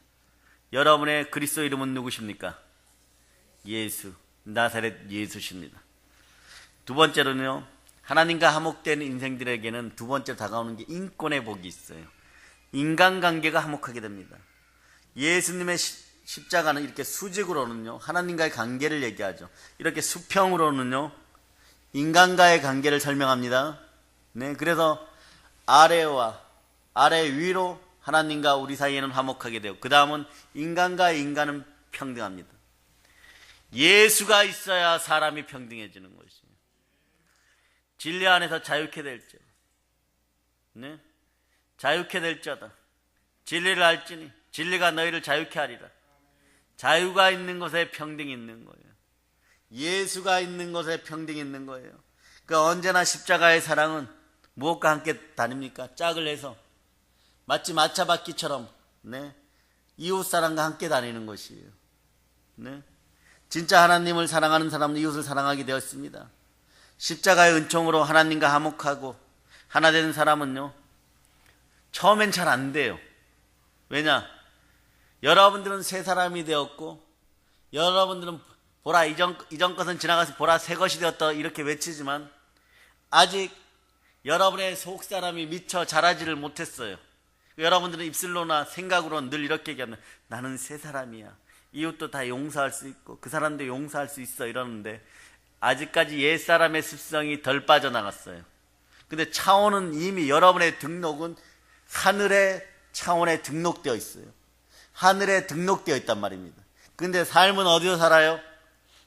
여러분의 그리스도 이름은 누구십니까? 예수, 나사렛 예수십니다. 두 번째로는요, 하나님과 화목된 인생들에게는 두 번째 다가오는 게 인권의 복이 있어요. 인간관계가 화목하게 됩니다. 예수님의 십자가는 이렇게 수직으로는요 하나님과의 관계를 얘기하죠. 이렇게 수평으로는요 인간과의 관계를 설명합니다. 네, 그래서 아래 위로 하나님과 우리 사이에는 화목하게 되고, 그 다음은 인간과 인간은 평등합니다. 예수가 있어야 사람이 평등해지는 것이에요. 진리 안에서 자유케 될지어다. 네? 자유케 될지어다. 진리를 알지니 진리가 너희를 자유케 하리라. 자유가 있는 곳에 평등이 있는 거예요. 예수가 있는 곳에 평등이 있는 거예요. 그러니까 언제나 십자가의 사랑은 무엇과 함께 다닙니까? 짝을 해서 마치 마차바퀴처럼, 네, 이웃 사랑과 함께 다니는 것이에요. 네, 진짜 하나님을 사랑하는 사람은 이웃을 사랑하게 되었습니다. 십자가의 은총으로 하나님과 화목하고 하나 되는 사람은요 처음엔 잘 안 돼요. 왜냐? 여러분들은 새 사람이 되었고 여러분들은 보라 이전 것은 지나가서 보라 새 것이 되었다 이렇게 외치지만 아직 여러분의 속 사람이 미처 자라지를 못했어요. 여러분들은 입술로나 생각으로는 늘 이렇게 얘기하면 나는 새 사람이야. 이웃도 다 용서할 수 있고 그 사람도 용서할 수 있어 이러는데 아직까지 옛사람의 습성이 덜 빠져나갔어요. 근데 차원은 이미 여러분의 등록은 하늘의 차원에 등록되어 있어요. 하늘에 등록되어 있단 말입니다. 근데 삶은 어디서 살아요?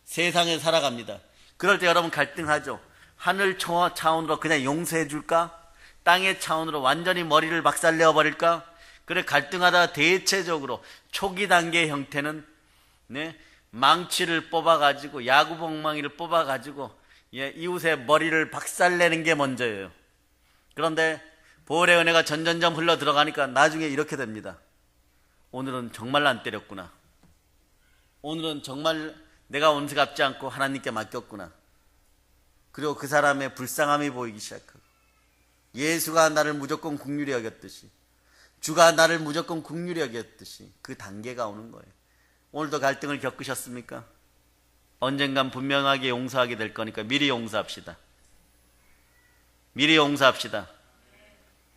세상에 살아갑니다. 그럴 때 여러분 갈등하죠. 하늘 차원으로 그냥 용서해 줄까? 땅의 차원으로 완전히 머리를 박살내어 버릴까? 그래 갈등하다가 대체적으로 초기 단계의 형태는 네, 망치를 뽑아가지고 야구방망이를 뽑아가지고 이웃의 머리를 박살내는 게 먼저예요. 그런데 보혈의 은혜가 점점점 흘러 들어가니까 나중에 이렇게 됩니다. 오늘은 정말 안 때렸구나. 오늘은 정말 내가 원수 갚지 않고 하나님께 맡겼구나. 그리고 그 사람의 불쌍함이 보이기 시작하고 예수가 나를 무조건 긍휼히 여겼듯이 주가 나를 무조건 긍휼히 여겼듯이 그 단계가 오는 거예요. 오늘도 갈등을 겪으셨습니까? 언젠간 분명하게 용서하게 될 거니까 미리 용서합시다. 미리 용서합시다.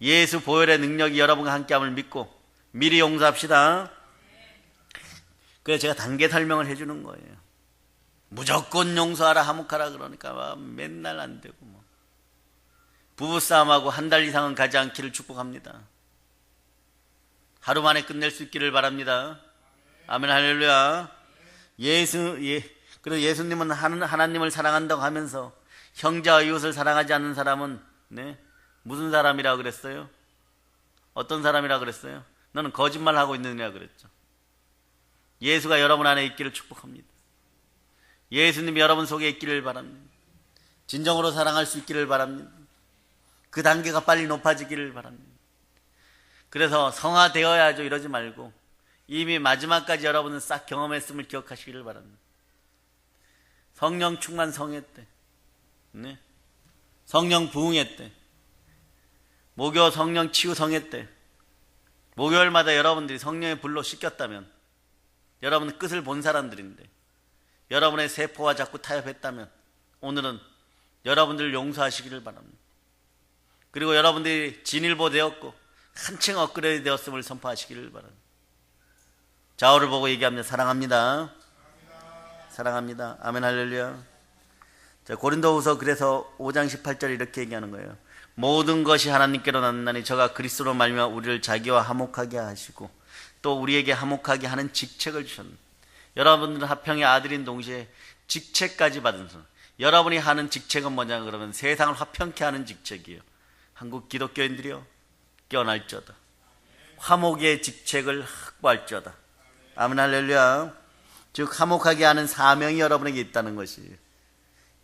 예수 보혈의 능력이 여러분과 함께함을 믿고 미리 용서합시다. 그래서 제가 단계 설명을 해주는 거예요. 무조건 용서하라 화목하라 그러니까 맨날 안 되고 뭐. 부부싸움하고 한 달 이상은 가지 않기를 축복합니다. 하루 만에 끝낼 수 있기를 바랍니다. 아멘 할렐루야. 그래서 예수님은 하나님을 사랑한다고 하면서 형제와 이웃을 사랑하지 않는 사람은 무슨 사람이라고 그랬어요? 어떤 사람이라고 그랬어요? 너는 거짓말하고 있느냐 그랬죠. 예수가 여러분 안에 있기를 축복합니다. 예수님이 여러분 속에 있기를 바랍니다. 진정으로 사랑할 수 있기를 바랍니다. 그 단계가 빨리 높아지기를 바랍니다. 그래서 성화되어야죠 이러지 말고 이미 마지막까지 여러분은 싹 경험했음을 기억하시기를 바랍니다. 성령 충만 성회 때, 성령 부흥회 때, 목요 성령 치유 성회 때, 목요일마다 여러분들이 성령의 불로 씻겼다면 여러분은 끝을 본 사람들인데 여러분의 세포와 자꾸 타협했다면 오늘은 여러분들을 용서하시기를 바랍니다. 그리고 여러분들이 진일보 되었고 한층 업그레이드 되었음을 선포하시기를 바랍니다. 좌우를 보고 얘기합니다. 사랑합니다. 사랑합니다. 아멘 할렐루야. 자, 고린도후서 그래서 5장 18절 이렇게 얘기하는 거예요. 모든 것이 하나님께로 났나니 저가 그리스도로 말미암아 우리를 자기와 화목하게 하시고 또 우리에게 화목하게 하는 직책을 주셨습니다. 여러분들은 합평의 아들인 동시에 직책까지 받은 사람. 여러분이 하는 직책은 뭐냐 그러면 세상을 화평케 하는 직책이에요. 한국 기독교인들이요 깨어날지어다. 화목의 직책을 확보할지어다. 아멘 할렐루야. 즉 화목하게 하는 사명이 여러분에게 있다는 것이에요.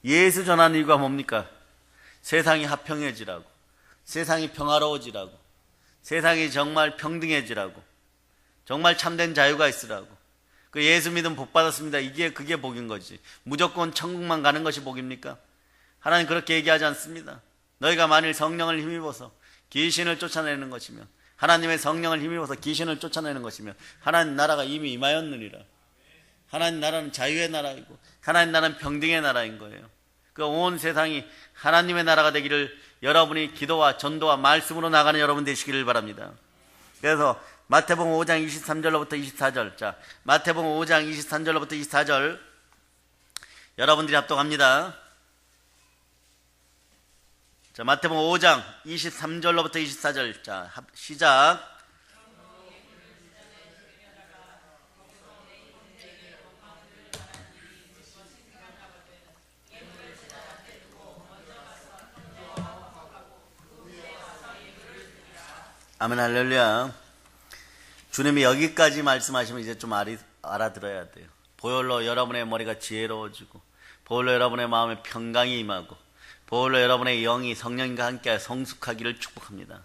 예수 전하는 이유가 뭡니까? 세상이 화평해지라고, 세상이 평화로워지라고, 세상이 정말 평등해지라고, 정말 참된 자유가 있으라고. 그 예수 믿음 복 받았습니다. 그게 복인 거지. 무조건 천국만 가는 것이 복입니까? 하나님 그렇게 얘기하지 않습니다. 너희가 만일 성령을 힘입어서 귀신을 쫓아내는 것이면, 하나님의 성령을 힘입어서 귀신을 쫓아내는 것이면 하나님 나라가 이미 임하였느니라. 하나님 나라는 자유의 나라이고 하나님 나라는 평등의 나라인 거예요. 그 온 세상이 하나님의 나라가 되기를 여러분이 기도와 전도와 말씀으로 나가는 여러분 되시기를 바랍니다. 그래서 마태복음 5장 23절로부터 24절. 자, 마태복음 5장 23절로부터 24절. 여러분들이 합독합니다. 자, 마태복음 5장 23절로부터 24절. 자, 시작. 아멘 할렐루야. 주님이 여기까지 말씀하시면 이제 좀 알아들어야 돼요. 보혈로 여러분의 머리가 지혜로워지고, 보혈로 여러분의 마음에 평강이 임하고, 보혈로 여러분의 영이 성령과 함께 성숙하기를 축복합니다.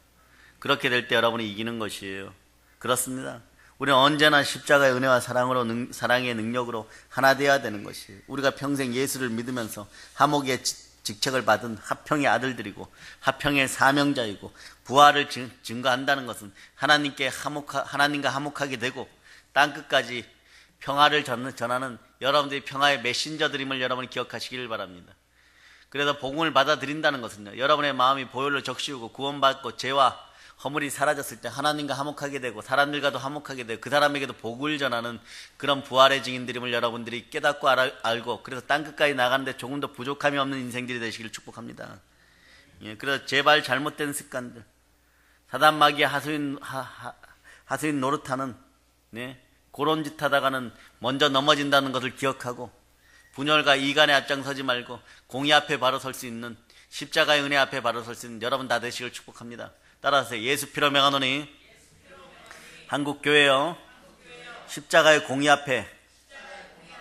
그렇게 될 때 여러분이 이기는 것이에요. 그렇습니다. 우리는 언제나 십자가의 은혜와 사랑의 능력으로 하나 되어야 되는 것이에요. 우리가 평생 예수를 믿으면서 화목의 직책을 받은 화평의 아들들이고 화평의 사명자이고 부활을 증거한다는 것은 하나님과 화목하게 되고 땅끝까지 평화를 전하는 여러분들이 평화의 메신저들임을 여러분이 기억하시기를 바랍니다. 그래서 복음을 받아들인다는 것은요, 여러분의 마음이 보혈로 적시우고 구원받고 죄와 허물이 사라졌을 때 하나님과 화목하게 되고 사람들과도 화목하게 되고 그 사람에게도 복을 전하는 그런 부활의 증인들임을 여러분들이 깨닫고 알고, 그래서 땅끝까지 나가는데 조금 더 부족함이 없는 인생들이 되시기를 축복합니다. 예, 그래서 제발 잘못된 습관들, 사단 마귀의 하수인 노릇하는 그런 짓 하다가는 먼저 넘어진다는 것을 기억하고 분열과 이간에 앞장서지 말고 공의 앞에 바로 설 수 있는, 십자가의 은혜 앞에 바로 설 수 있는 여러분 다 되시기를 축복합니다. 따라서 예수 피로 명하노니 한국 교회여 십자가의 공의 앞에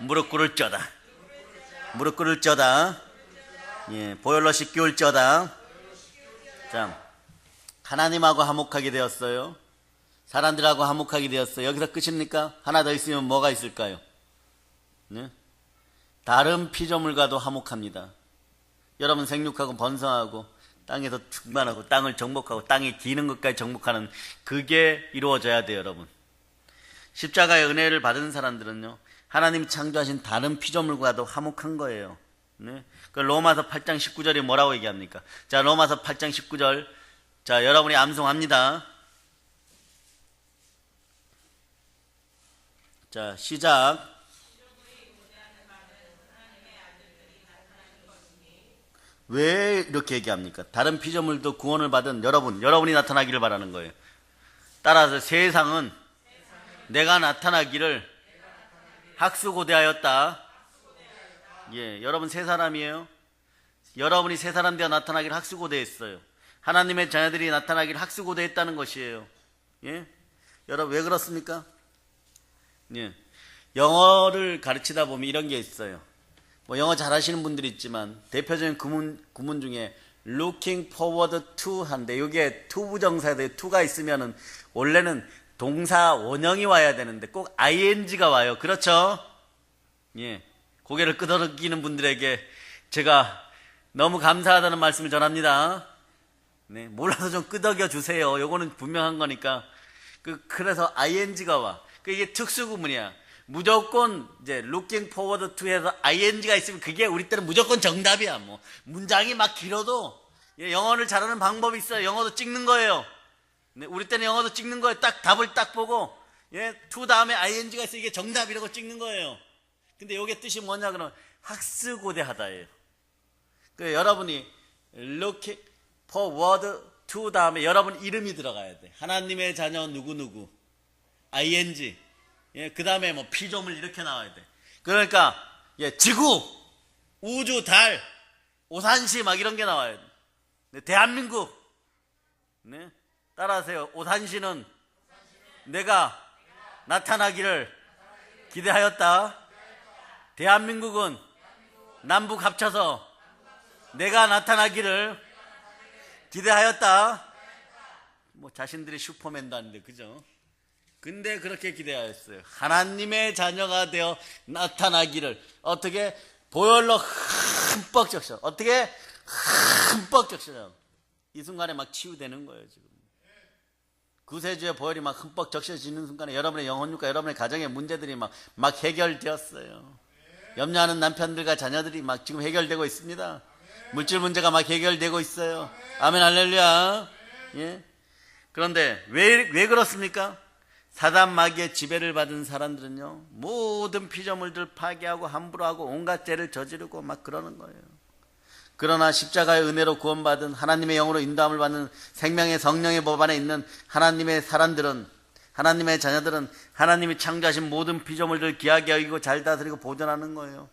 무릎 꿇을지어다. 무릎 꿇을지어다. 예, 보혈로 씻기울지어다. 자, 하나님하고 화목하게 되었어요. 사람들하고 화목하게 되었어요. 여기서 끝입니까? 하나 더 있으면 뭐가 있을까요? 네? 다른 피조물과도 화목합니다. 여러분 생육하고 번성하고 땅에서 충만하고 땅을 정복하고 땅에 기는 것까지 정복하는 그게 이루어져야 돼요, 여러분. 십자가의 은혜를 받은 사람들은요, 하나님이 창조하신 다른 피조물과도 화목한 거예요. 네? 그 로마서 8장 19절이 뭐라고 얘기합니까? 자, 로마서 8장 19절. 자, 여러분이 암송합니다. 자, 시작. 왜 이렇게 얘기합니까? 다른 피조물도 구원을 받은 여러분이 나타나기를 바라는 거예요. 따라서 세상은 내가 나타나기를 학수고대하였다. 예, 여러분 세 사람이에요. 여러분이 세 사람 되어 나타나기를 학수고대했어요. 하나님의 자녀들이 나타나기를 학수고대했다는 것이에요. 예, 여러분 왜 그렇습니까? 예, 영어를 가르치다 보면 이런 게 있어요. 뭐 영어 잘하시는 분들이 있지만 대표적인 구문 중에 looking forward to 한데, 이게 to 부정사에 to가 있으면은 원래는 동사 원형이 와야 되는데 꼭 ing가 와요. 그렇죠? 예, 고개를 끄덕이는 분들에게 제가 너무 감사하다는 말씀을 전합니다. 네, 몰라서 좀 끄덕여 주세요. 요거는 분명한 거니까. 그래서 ing가 와. 이게 특수구문이야. 무조건 이제 looking forward to 해서 ing가 있으면 그게 우리 때는 무조건 정답이야. 뭐 문장이 막 길어도, 예, 영어를 잘하는 방법이 있어요. 영어도 찍는 거예요. 네, 우리 때는 영어도 찍는 거예요. 딱 답을 딱 보고, 예, to 다음에 ing가 있어 이게 정답이라고 찍는 거예요. 근데 요게 뜻이 뭐냐 그러면 학수고대하다예요. 여러분이 looking forward to 다음에 여러분 이름이 들어가야 돼. 하나님의 자녀 누구누구 ing. 예, 그 다음에 뭐 피조물 이렇게 나와야 돼. 그러니까, 예, 지구, 우주, 달, 오산시 막 이런 게 나와야 돼. 네, 대한민국. 네, 따라하세요. 오산시는 내가 나타나기를 기대하였다. 대한민국은 남북 합쳐서 내가 나타나기를 기대하였다. 뭐 자신들이 슈퍼맨도 아닌데, 그죠? 근데 그렇게 기대하였어요. 하나님의 자녀가 되어 나타나기를. 어떻게? 보혈로 흠뻑 적셔. 어떻게? 흠뻑 적셔. 이 순간에 막 치유되는 거예요, 지금. 구세주의 보혈이 막 흠뻑 적셔지는 순간에 여러분의 영혼육과 여러분의 가정의 문제들이 막 해결되었어요. 염려하는 남편들과 자녀들이 막 지금 해결되고 있습니다. 물질 문제가 막 해결되고 있어요. 아멘, 할렐루야. 예. 그런데 왜 그렇습니까? 사단 마귀의 지배를 받은 사람들은요, 모든 피조물들 파괴하고 함부로 하고 온갖 죄를 저지르고 막 그러는 거예요. 그러나 십자가의 은혜로 구원받은 하나님의 영으로 인도함을 받는 생명의 성령의 법 안에 있는 하나님의 사람들은, 하나님의 자녀들은 하나님이 창조하신 모든 피조물들을 귀하게 여기고 잘 다스리고 보존하는 거예요.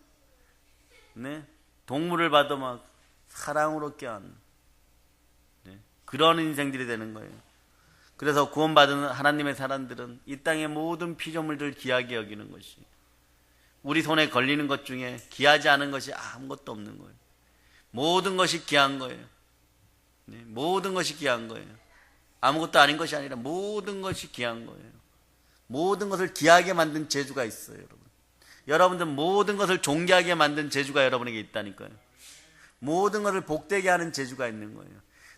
네? 동물을 봐도 막 사랑으로 껴안는, 네? 그런 인생들이 되는 거예요. 그래서 구원받은 하나님의 사람들은 이 땅의 모든 피조물들을 귀하게 여기는 것이, 우리 손에 걸리는 것 중에 귀하지 않은 것이 아무것도 없는 거예요. 모든 것이 귀한 거예요. 네, 모든 것이 귀한 거예요. 아무것도 아닌 것이 아니라 모든 것이 귀한 거예요. 모든 것을 귀하게 만든 재주가 있어요, 여러분. 여러분들 모든 것을 존귀하게 만든 재주가 여러분에게 있다니까요. 모든 것을 복되게 하는 재주가 있는 거예요.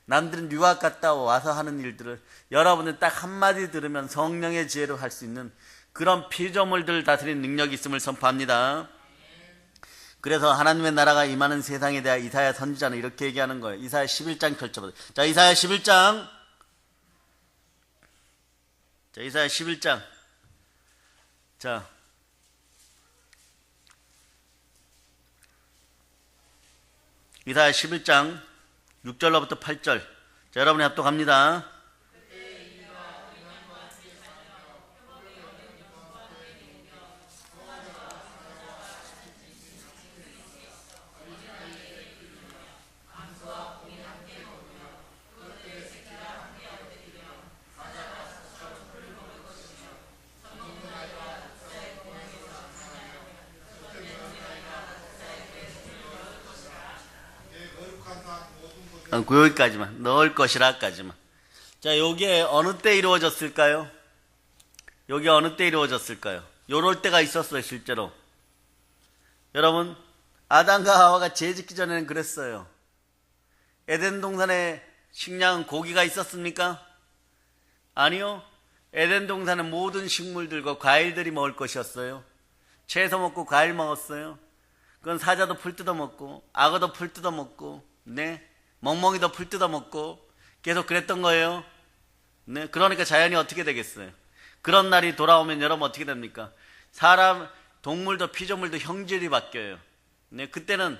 남들은 유학 갔다 와서 하는 일들을 여러분은 딱 한마디 들으면 성령의 지혜로 할 수 있는 그런 피조물들을 다스리는 능력이 있음을 선포합니다. 그래서 하나님의 나라가 임하는 세상에 대해 이사야 선지자는 이렇게 얘기하는 거예요. 이사야 11장 펼쳐보세요. 자, 이사야 11장. 자, 이사야 11장. 자, 이사야 11장 6절로부터 8절. 자, 여러분이 합독합니다. 여기까지만. 넣을 것이라까지만. 자, 요게 어느 때 이루어졌을까요? 요게 어느 때 이루어졌을까요? 요럴 때가 있었어요, 실제로. 여러분, 아담과 하와가 죄 짓기 전에는 그랬어요. 에덴 동산에 식량은 고기가 있었습니까? 아니요. 에덴 동산의 모든 식물들과 과일들이 먹을 것이었어요. 채소 먹고 과일 먹었어요. 그건 사자도 풀 뜯어 먹고 악어도 풀 뜯어 먹고 네, 멍멍이도 풀 뜯어 먹고 계속 그랬던 거예요. 네, 그러니까 자연이 어떻게 되겠어요? 그런 날이 돌아오면 여러분 어떻게 됩니까? 사람, 동물도 피조물도 형질이 바뀌어요. 네, 그때는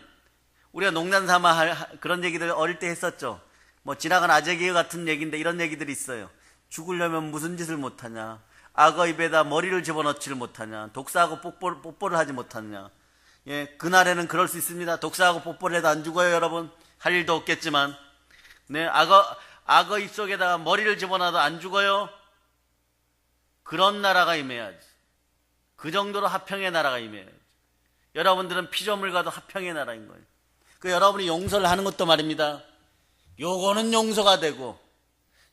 우리가 농담 삼아 그런 얘기들 어릴 때 했었죠. 뭐 지나간 아재개그 같은 얘기인데 이런 얘기들이 있어요. 죽으려면 무슨 짓을 못하냐, 악어 입에다 머리를 집어넣지를 못하냐, 독사하고 뽀뽀를 하지 못하냐. 예, 그날에는 그럴 수 있습니다. 독사하고 뽀뽀를 해도 안 죽어요, 여러분. 할 일도 없겠지만. 네, 악어 입속에다가 머리를 집어넣어도 안 죽어요. 그런 나라가 임해야지. 그 정도로 화평의 나라가 임해야지. 여러분들은 피조물과도 화평의 나라인 거예요. 그 여러분이 용서를 하는 것도 말입니다. 요거는 용서가 되고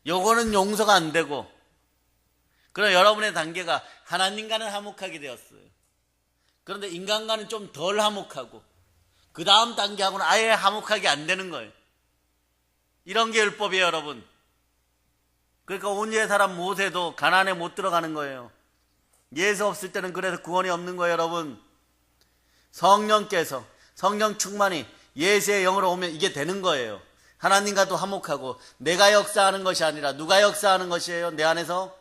요거는 용서가 안 되고, 그럼 여러분의 단계가 하나님과는 화목하게 되었어요. 그런데 인간과는 좀 덜 화목하고 그 다음 단계하고는 아예 화목하게 안 되는 거예요. 이런 게 율법이에요, 여러분. 그러니까 온유의 사람 모세도 가나안에 못 들어가는 거예요. 예수 없을 때는 그래서 구원이 없는 거예요, 여러분. 성령께서, 성령 충만이 예수의 영으로 오면 이게 되는 거예요. 하나님과도 화목하고, 내가 역사하는 것이 아니라 누가 역사하는 것이에요? 내 안에서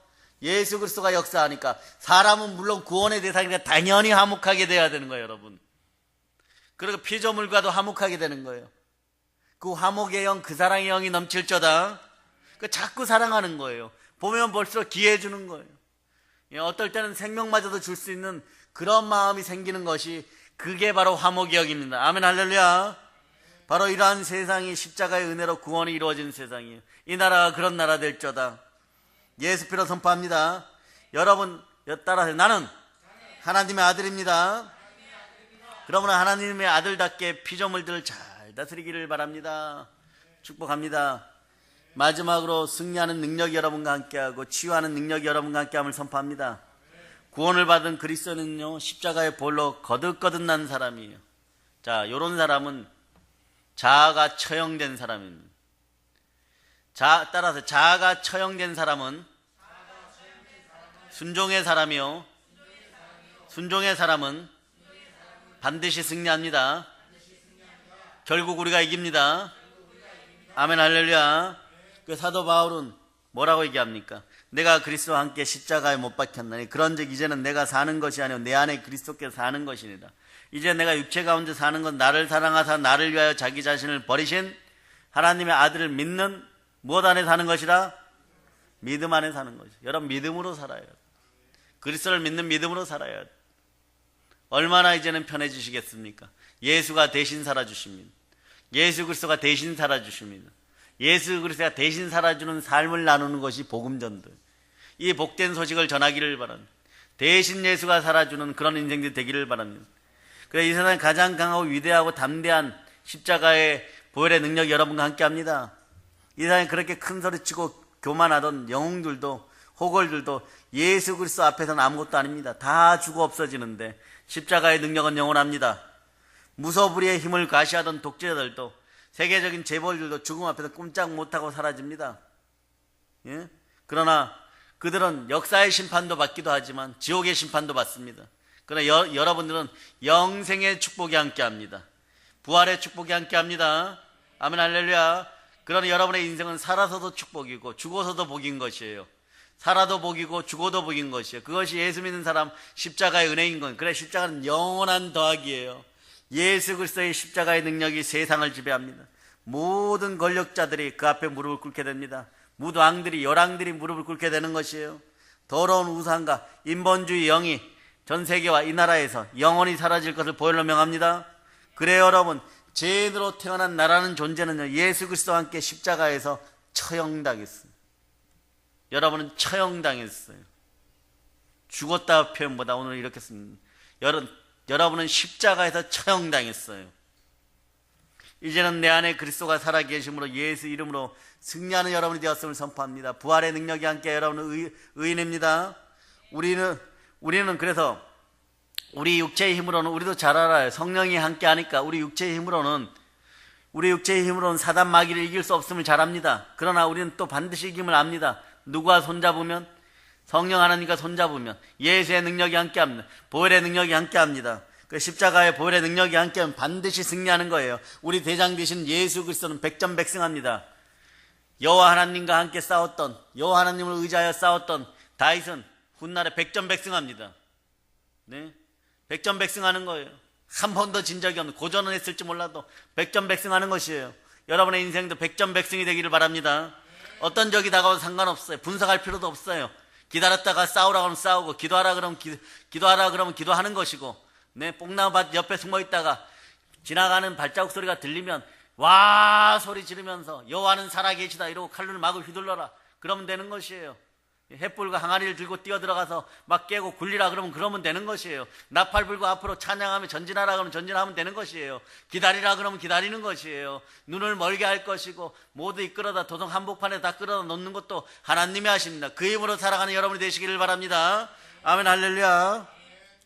예수 그리스도가 역사하니까 사람은 물론 구원의 대상이니까 당연히 화목하게 돼야 되는 거예요, 여러분. 그리고 피조물과도 화목하게 되는 거예요. 그 화목의 영, 그 사랑의 영이 넘칠저다. 그 자꾸 사랑하는 거예요. 보면 볼수록 기회해 주는 거예요. 어떨 때는 생명마저도 줄 수 있는 그런 마음이 생기는 것이, 그게 바로 화목의 영입니다. 아멘, 할렐루야. 바로 이러한 세상이 십자가의 은혜로 구원이 이루어진 세상이에요. 이 나라가 그런 나라 될저다. 예수 피로 선포합니다. 여러분 따라서 나는 하나님의 아들입니다. 그러므로 하나님의 아들답게 피조물들을 잘 다스리기를 바랍니다. 축복합니다. 마지막으로 승리하는 능력이 여러분과 함께하고 치유하는 능력이 여러분과 함께함을 선포합니다. 구원을 받은 그리스도는요, 십자가의 볼로 거듭거듭난 사람이에요. 자, 요런 사람은 자아가 처형된 사람입니다. 따라서 자아가 처형된 사람은 순종의 사람이요, 순종의 사람은 반드시 승리합니다. 결국 우리가 이깁니다. 아멘, 할렐루야. 그 사도 바울은 뭐라고 얘기합니까? 내가 그리스도와 함께 십자가에 못 박혔나니 그런즉 이제는 내가 사는 것이 아니오 내 안에 그리스도께서 사는 것이니라. 이제 내가 육체 가운데 사는 건 나를 사랑하사 나를 위하여 자기 자신을 버리신 하나님의 아들을 믿는 무엇 안에 사는 것이라? 믿음 안에 사는 것이. 여러분, 믿음으로 살아야 돼. 그리스도를 믿는 믿음으로 살아야 돼. 얼마나 이제는 편해지시겠습니까? 예수가 대신 살아주십니다. 예수 그리스도가 대신 살아주십니다. 예수 그리스도가 대신 살아주는 삶을 나누는 것이 복음전도. 이 복된 소식을 전하기를 바랍니다. 대신 예수가 살아주는 그런 인생들이 되기를 바랍니다. 그래서 이 세상에 가장 강하고 위대하고 담대한 십자가의 보혈의 능력이 여러분과 함께합니다. 이 세상에 그렇게 큰 소리치고 교만하던 영웅들도 호걸들도 예수 그리스도 앞에서는 아무것도 아닙니다. 다 죽어 없어지는데 십자가의 능력은 영원합니다. 무소불위의 힘을 과시하던 독재자들도 세계적인 재벌들도 죽음 앞에서 꼼짝 못하고 사라집니다. 예? 그러나 그들은 역사의 심판도 받기도 하지만 지옥의 심판도 받습니다. 그러나 여러분들은 영생의 축복이 함께합니다. 부활의 축복이 함께합니다. 아멘, 할렐루야. 그러나 여러분의 인생은 살아서도 축복이고 죽어서도 복인 것이에요. 살아도 복이고 죽어도 복인 것이에요. 그것이 예수 믿는 사람 십자가의 은혜인 건. 그래, 십자가는 영원한 더하기예요. 예수 그리스도의 십자가의 능력이 세상을 지배합니다. 모든 권력자들이 그 앞에 무릎을 꿇게 됩니다. 무왕들이, 열왕들이 무릎을 꿇게 되는 것이에요. 더러운 우상과 인본주의 영이 전 세계와 이 나라에서 영원히 사라질 것을 보혈로 명합니다. 그래요, 여러분. 죄인으로 태어난 나라는 존재는요, 예수 그리스도와 함께 십자가에서 처형당했어요. 여러분은 처형당했어요. 죽었다 표현보다 오늘 이렇게 씁니다. 여러분은 십자가에서 처형당했어요. 이제는 내 안에 그리스도가 살아계심으로 예수 이름으로 승리하는 여러분이 되었음을 선포합니다. 부활의 능력이 함께 여러분은 의인입니다. 우리는 그래서 우리 육체의 힘으로는 우리도 잘 알아요. 성령이 함께 하니까 우리 육체의 힘으로는 사단 마귀를 이길 수 없음을 잘 압니다. 그러나 우리는 또 반드시 이김을 압니다. 누구와 손잡으면? 성령 하나님과 손잡으면 예수의 능력이 함께합니다. 보혈의 능력이 함께합니다. 그 십자가의 보혈의 능력이 함께하면 반드시 승리하는 거예요. 우리 대장 되신 예수 그리스도는 백전백승합니다. 여호와 하나님과 함께 싸웠던, 여호와 하나님을 의지하여 싸웠던 다윗은 훗날에 백전백승합니다. 네, 백전백승하는 거예요. 한 번도 진 적이 없는, 고전은 했을지 몰라도 백전백승하는 것이에요. 여러분의 인생도 백전백승이 되기를 바랍니다. 어떤 적이 다가와도 상관없어요. 분석할 필요도 없어요. 기다렸다가 싸우라 그러면 싸우고, 기도하라 그러면 기도하라 그러면 기도하는 것이고, 네, 뽕나무밭 옆에 숨어 있다가 지나가는 발자국 소리가 들리면 와 소리 지르면서 여호와는 살아계시다 이러고 칼을 마구 휘둘러라 그러면 되는 것이에요. 횃불과 항아리를 들고 뛰어들어가서 막 깨고 굴리라 그러면 되는 것이에요. 나팔 불고 앞으로 찬양하며 전진하라 그러면 전진하면 되는 것이에요. 기다리라 그러면 기다리는 것이에요. 눈을 멀게 할 것이고 모두 이끌어다 도성 한복판에 다 끌어다 놓는 것도 하나님이 하십니다. 그 힘으로 살아가는 여러분이 되시기를 바랍니다. 아멘 할렐루야.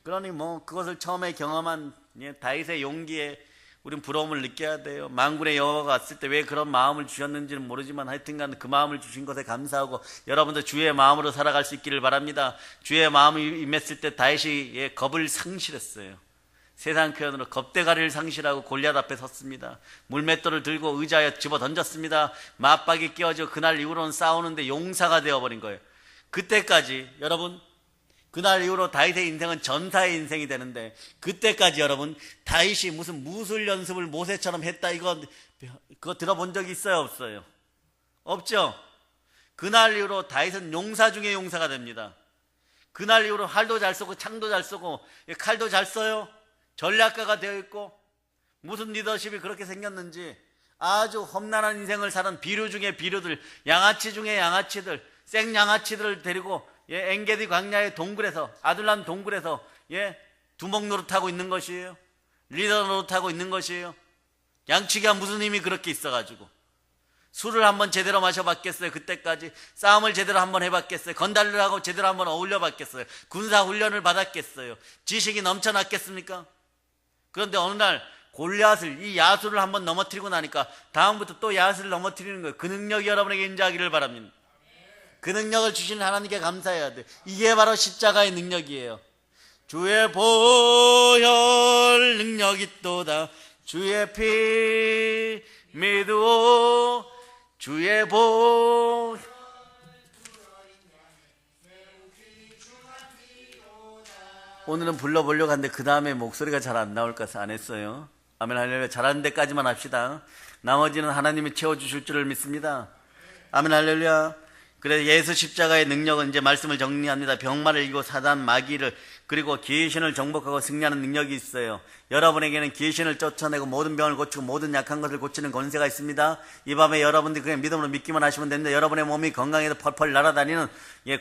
그러니 그것을 처음에 경험한 다윗의 용기에 우린 부러움을 느껴야 돼요. 만군의 여호와가 왔을 때 왜 그런 마음을 주셨는지는 모르지만 하여튼간 그 마음을 주신 것에 감사하고 여러분도 주의 마음으로 살아갈 수 있기를 바랍니다. 주의 마음이 임했을 때 다윗이 겁을 상실했어요. 세상 표현으로 겁대가리를 상실하고 골리앗 앞에 섰습니다. 물맷돌을 들고 의자에 집어 던졌습니다. 맞박이 끼워져 그날 이후로는 싸우는데 용사가 되어버린 거예요. 그때까지 여러분, 그날 이후로 다윗의 인생은 전사의 인생이 되는데, 그때까지 여러분 다윗이 무슨 무술 연습을 모세처럼 했다 그거 들어본 적이 있어요 없어요? 없죠. 그날 이후로 다윗은 용사 중에 용사가 됩니다. 그날 이후로 활도 잘 쏘고 창도 잘 쏘고 칼도 잘 써요. 전략가가 되어 있고, 무슨 리더십이 그렇게 생겼는지 아주 험난한 인생을 사는 비류 중에 비류들, 양아치 중에 양아치들, 생양아치들을 데리고 엔게디 광야의 동굴에서, 아둘람 동굴에서 두목 노릇하고 있는 것이에요. 리더 노릇하고 있는 것이에요. 양치기가 무슨 힘이 그렇게 있어가지고. 술을 한번 제대로 마셔봤겠어요? 그때까지 싸움을 제대로 한번 해봤겠어요? 건달을 하고 제대로 한번 어울려봤겠어요? 군사훈련을 받았겠어요? 지식이 넘쳐났겠습니까? 그런데 어느 날 골리앗을, 이 야수를 한번 넘어뜨리고 나니까 다음부터 또 야수를 넘어뜨리는 거예요. 그 능력이 여러분에게 임재하기를 바랍니다. 그 능력을 주신 하나님께 감사해야 돼. 이게 바로 십자가의 능력이에요. 주의 보혈 능력이 또다. 주의 피 믿으오. 주의 보혈. 오늘은 불러보려고 하는데 그 다음에 목소리가 잘 안 나올까 해서 안 했어요. 아멘 할렐루야. 잘하는 데까지만 합시다. 나머지는 하나님이 채워주실 줄을 믿습니다. 아멘 할렐루야. 그래서 예수 십자가의 능력은, 이제 말씀을 정리합니다. 병마를 이기고 사단 마귀를, 그리고 귀신을 정복하고 승리하는 능력이 있어요. 여러분에게는 귀신을 쫓아내고 모든 병을 고치고 모든 약한 것을 고치는 권세가 있습니다. 이 밤에 여러분들이 그냥 믿음으로 믿기만 하시면 됩니다. 여러분의 몸이 건강해서 펄펄 날아다니는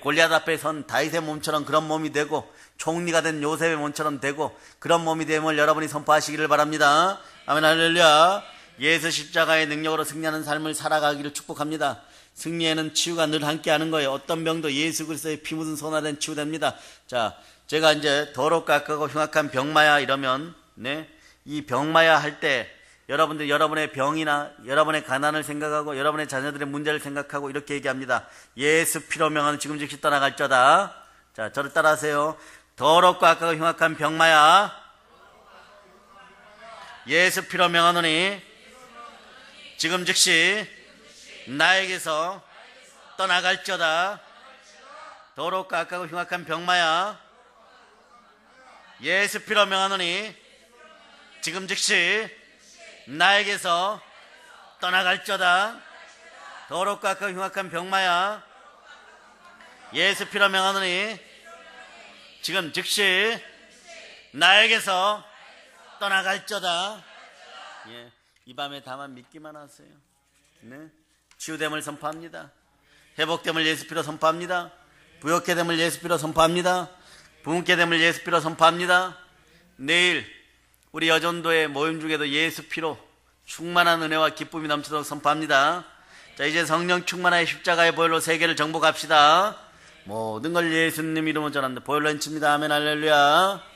골리앗 앞에 선 다윗의 몸처럼 그런 몸이 되고, 총리가 된 요셉의 몸처럼 되고, 그런 몸이 됨을 여러분이 선포하시기를 바랍니다. 아멘 할렐루야. 예수 십자가의 능력으로 승리하는 삶을 살아가기를 축복합니다. 승리에는 치유가 늘 함께하는 거예요. 어떤 병도 예수 그리스도의 피 묻은 손아래는 치유됩니다. 자, 제가 이제 더럽고 악하고 흉악한 병마야 이러면, 이 병마야 할 때 여러분들 여러분의 병이나 여러분의 가난을 생각하고 여러분의 자녀들의 문제를 생각하고 이렇게 얘기합니다. 예수 피로 명하는 지금 즉시 떠나갈저다. 자, 저를 따라하세요. 더럽고 악하고 흉악한 병마야, 예수 피로 명하노니 지금 즉시 나에게서 떠나갈지어다. 더럽고 악하고 흉악한 병마야, 예수 피로 명하노니 지금 즉시 나에게서 떠나갈지어다. 더럽고 악하고 흉악한 병마야, 예수 피로 명하노니 지금 즉시 나에게서 떠나갈지어다. 이 밤에 다만 믿기만 하세요. 치유됨을 선포합니다. 회복됨을 예수 피로 선포합니다. 부욕게 됨을 예수 피로 선포합니다. 부흥게 됨을 예수 피로 선포합니다. 내일 우리 여전도의 모임 중에도 예수 피로 충만한 은혜와 기쁨이 넘치도록 선포합니다. 자, 이제 성령 충만하여 십자가의 보혈로 세계를 정복합시다. 모든 걸 예수님 이름으로 전합니다. 보혈로 인칩니다. 아멘 할렐루야.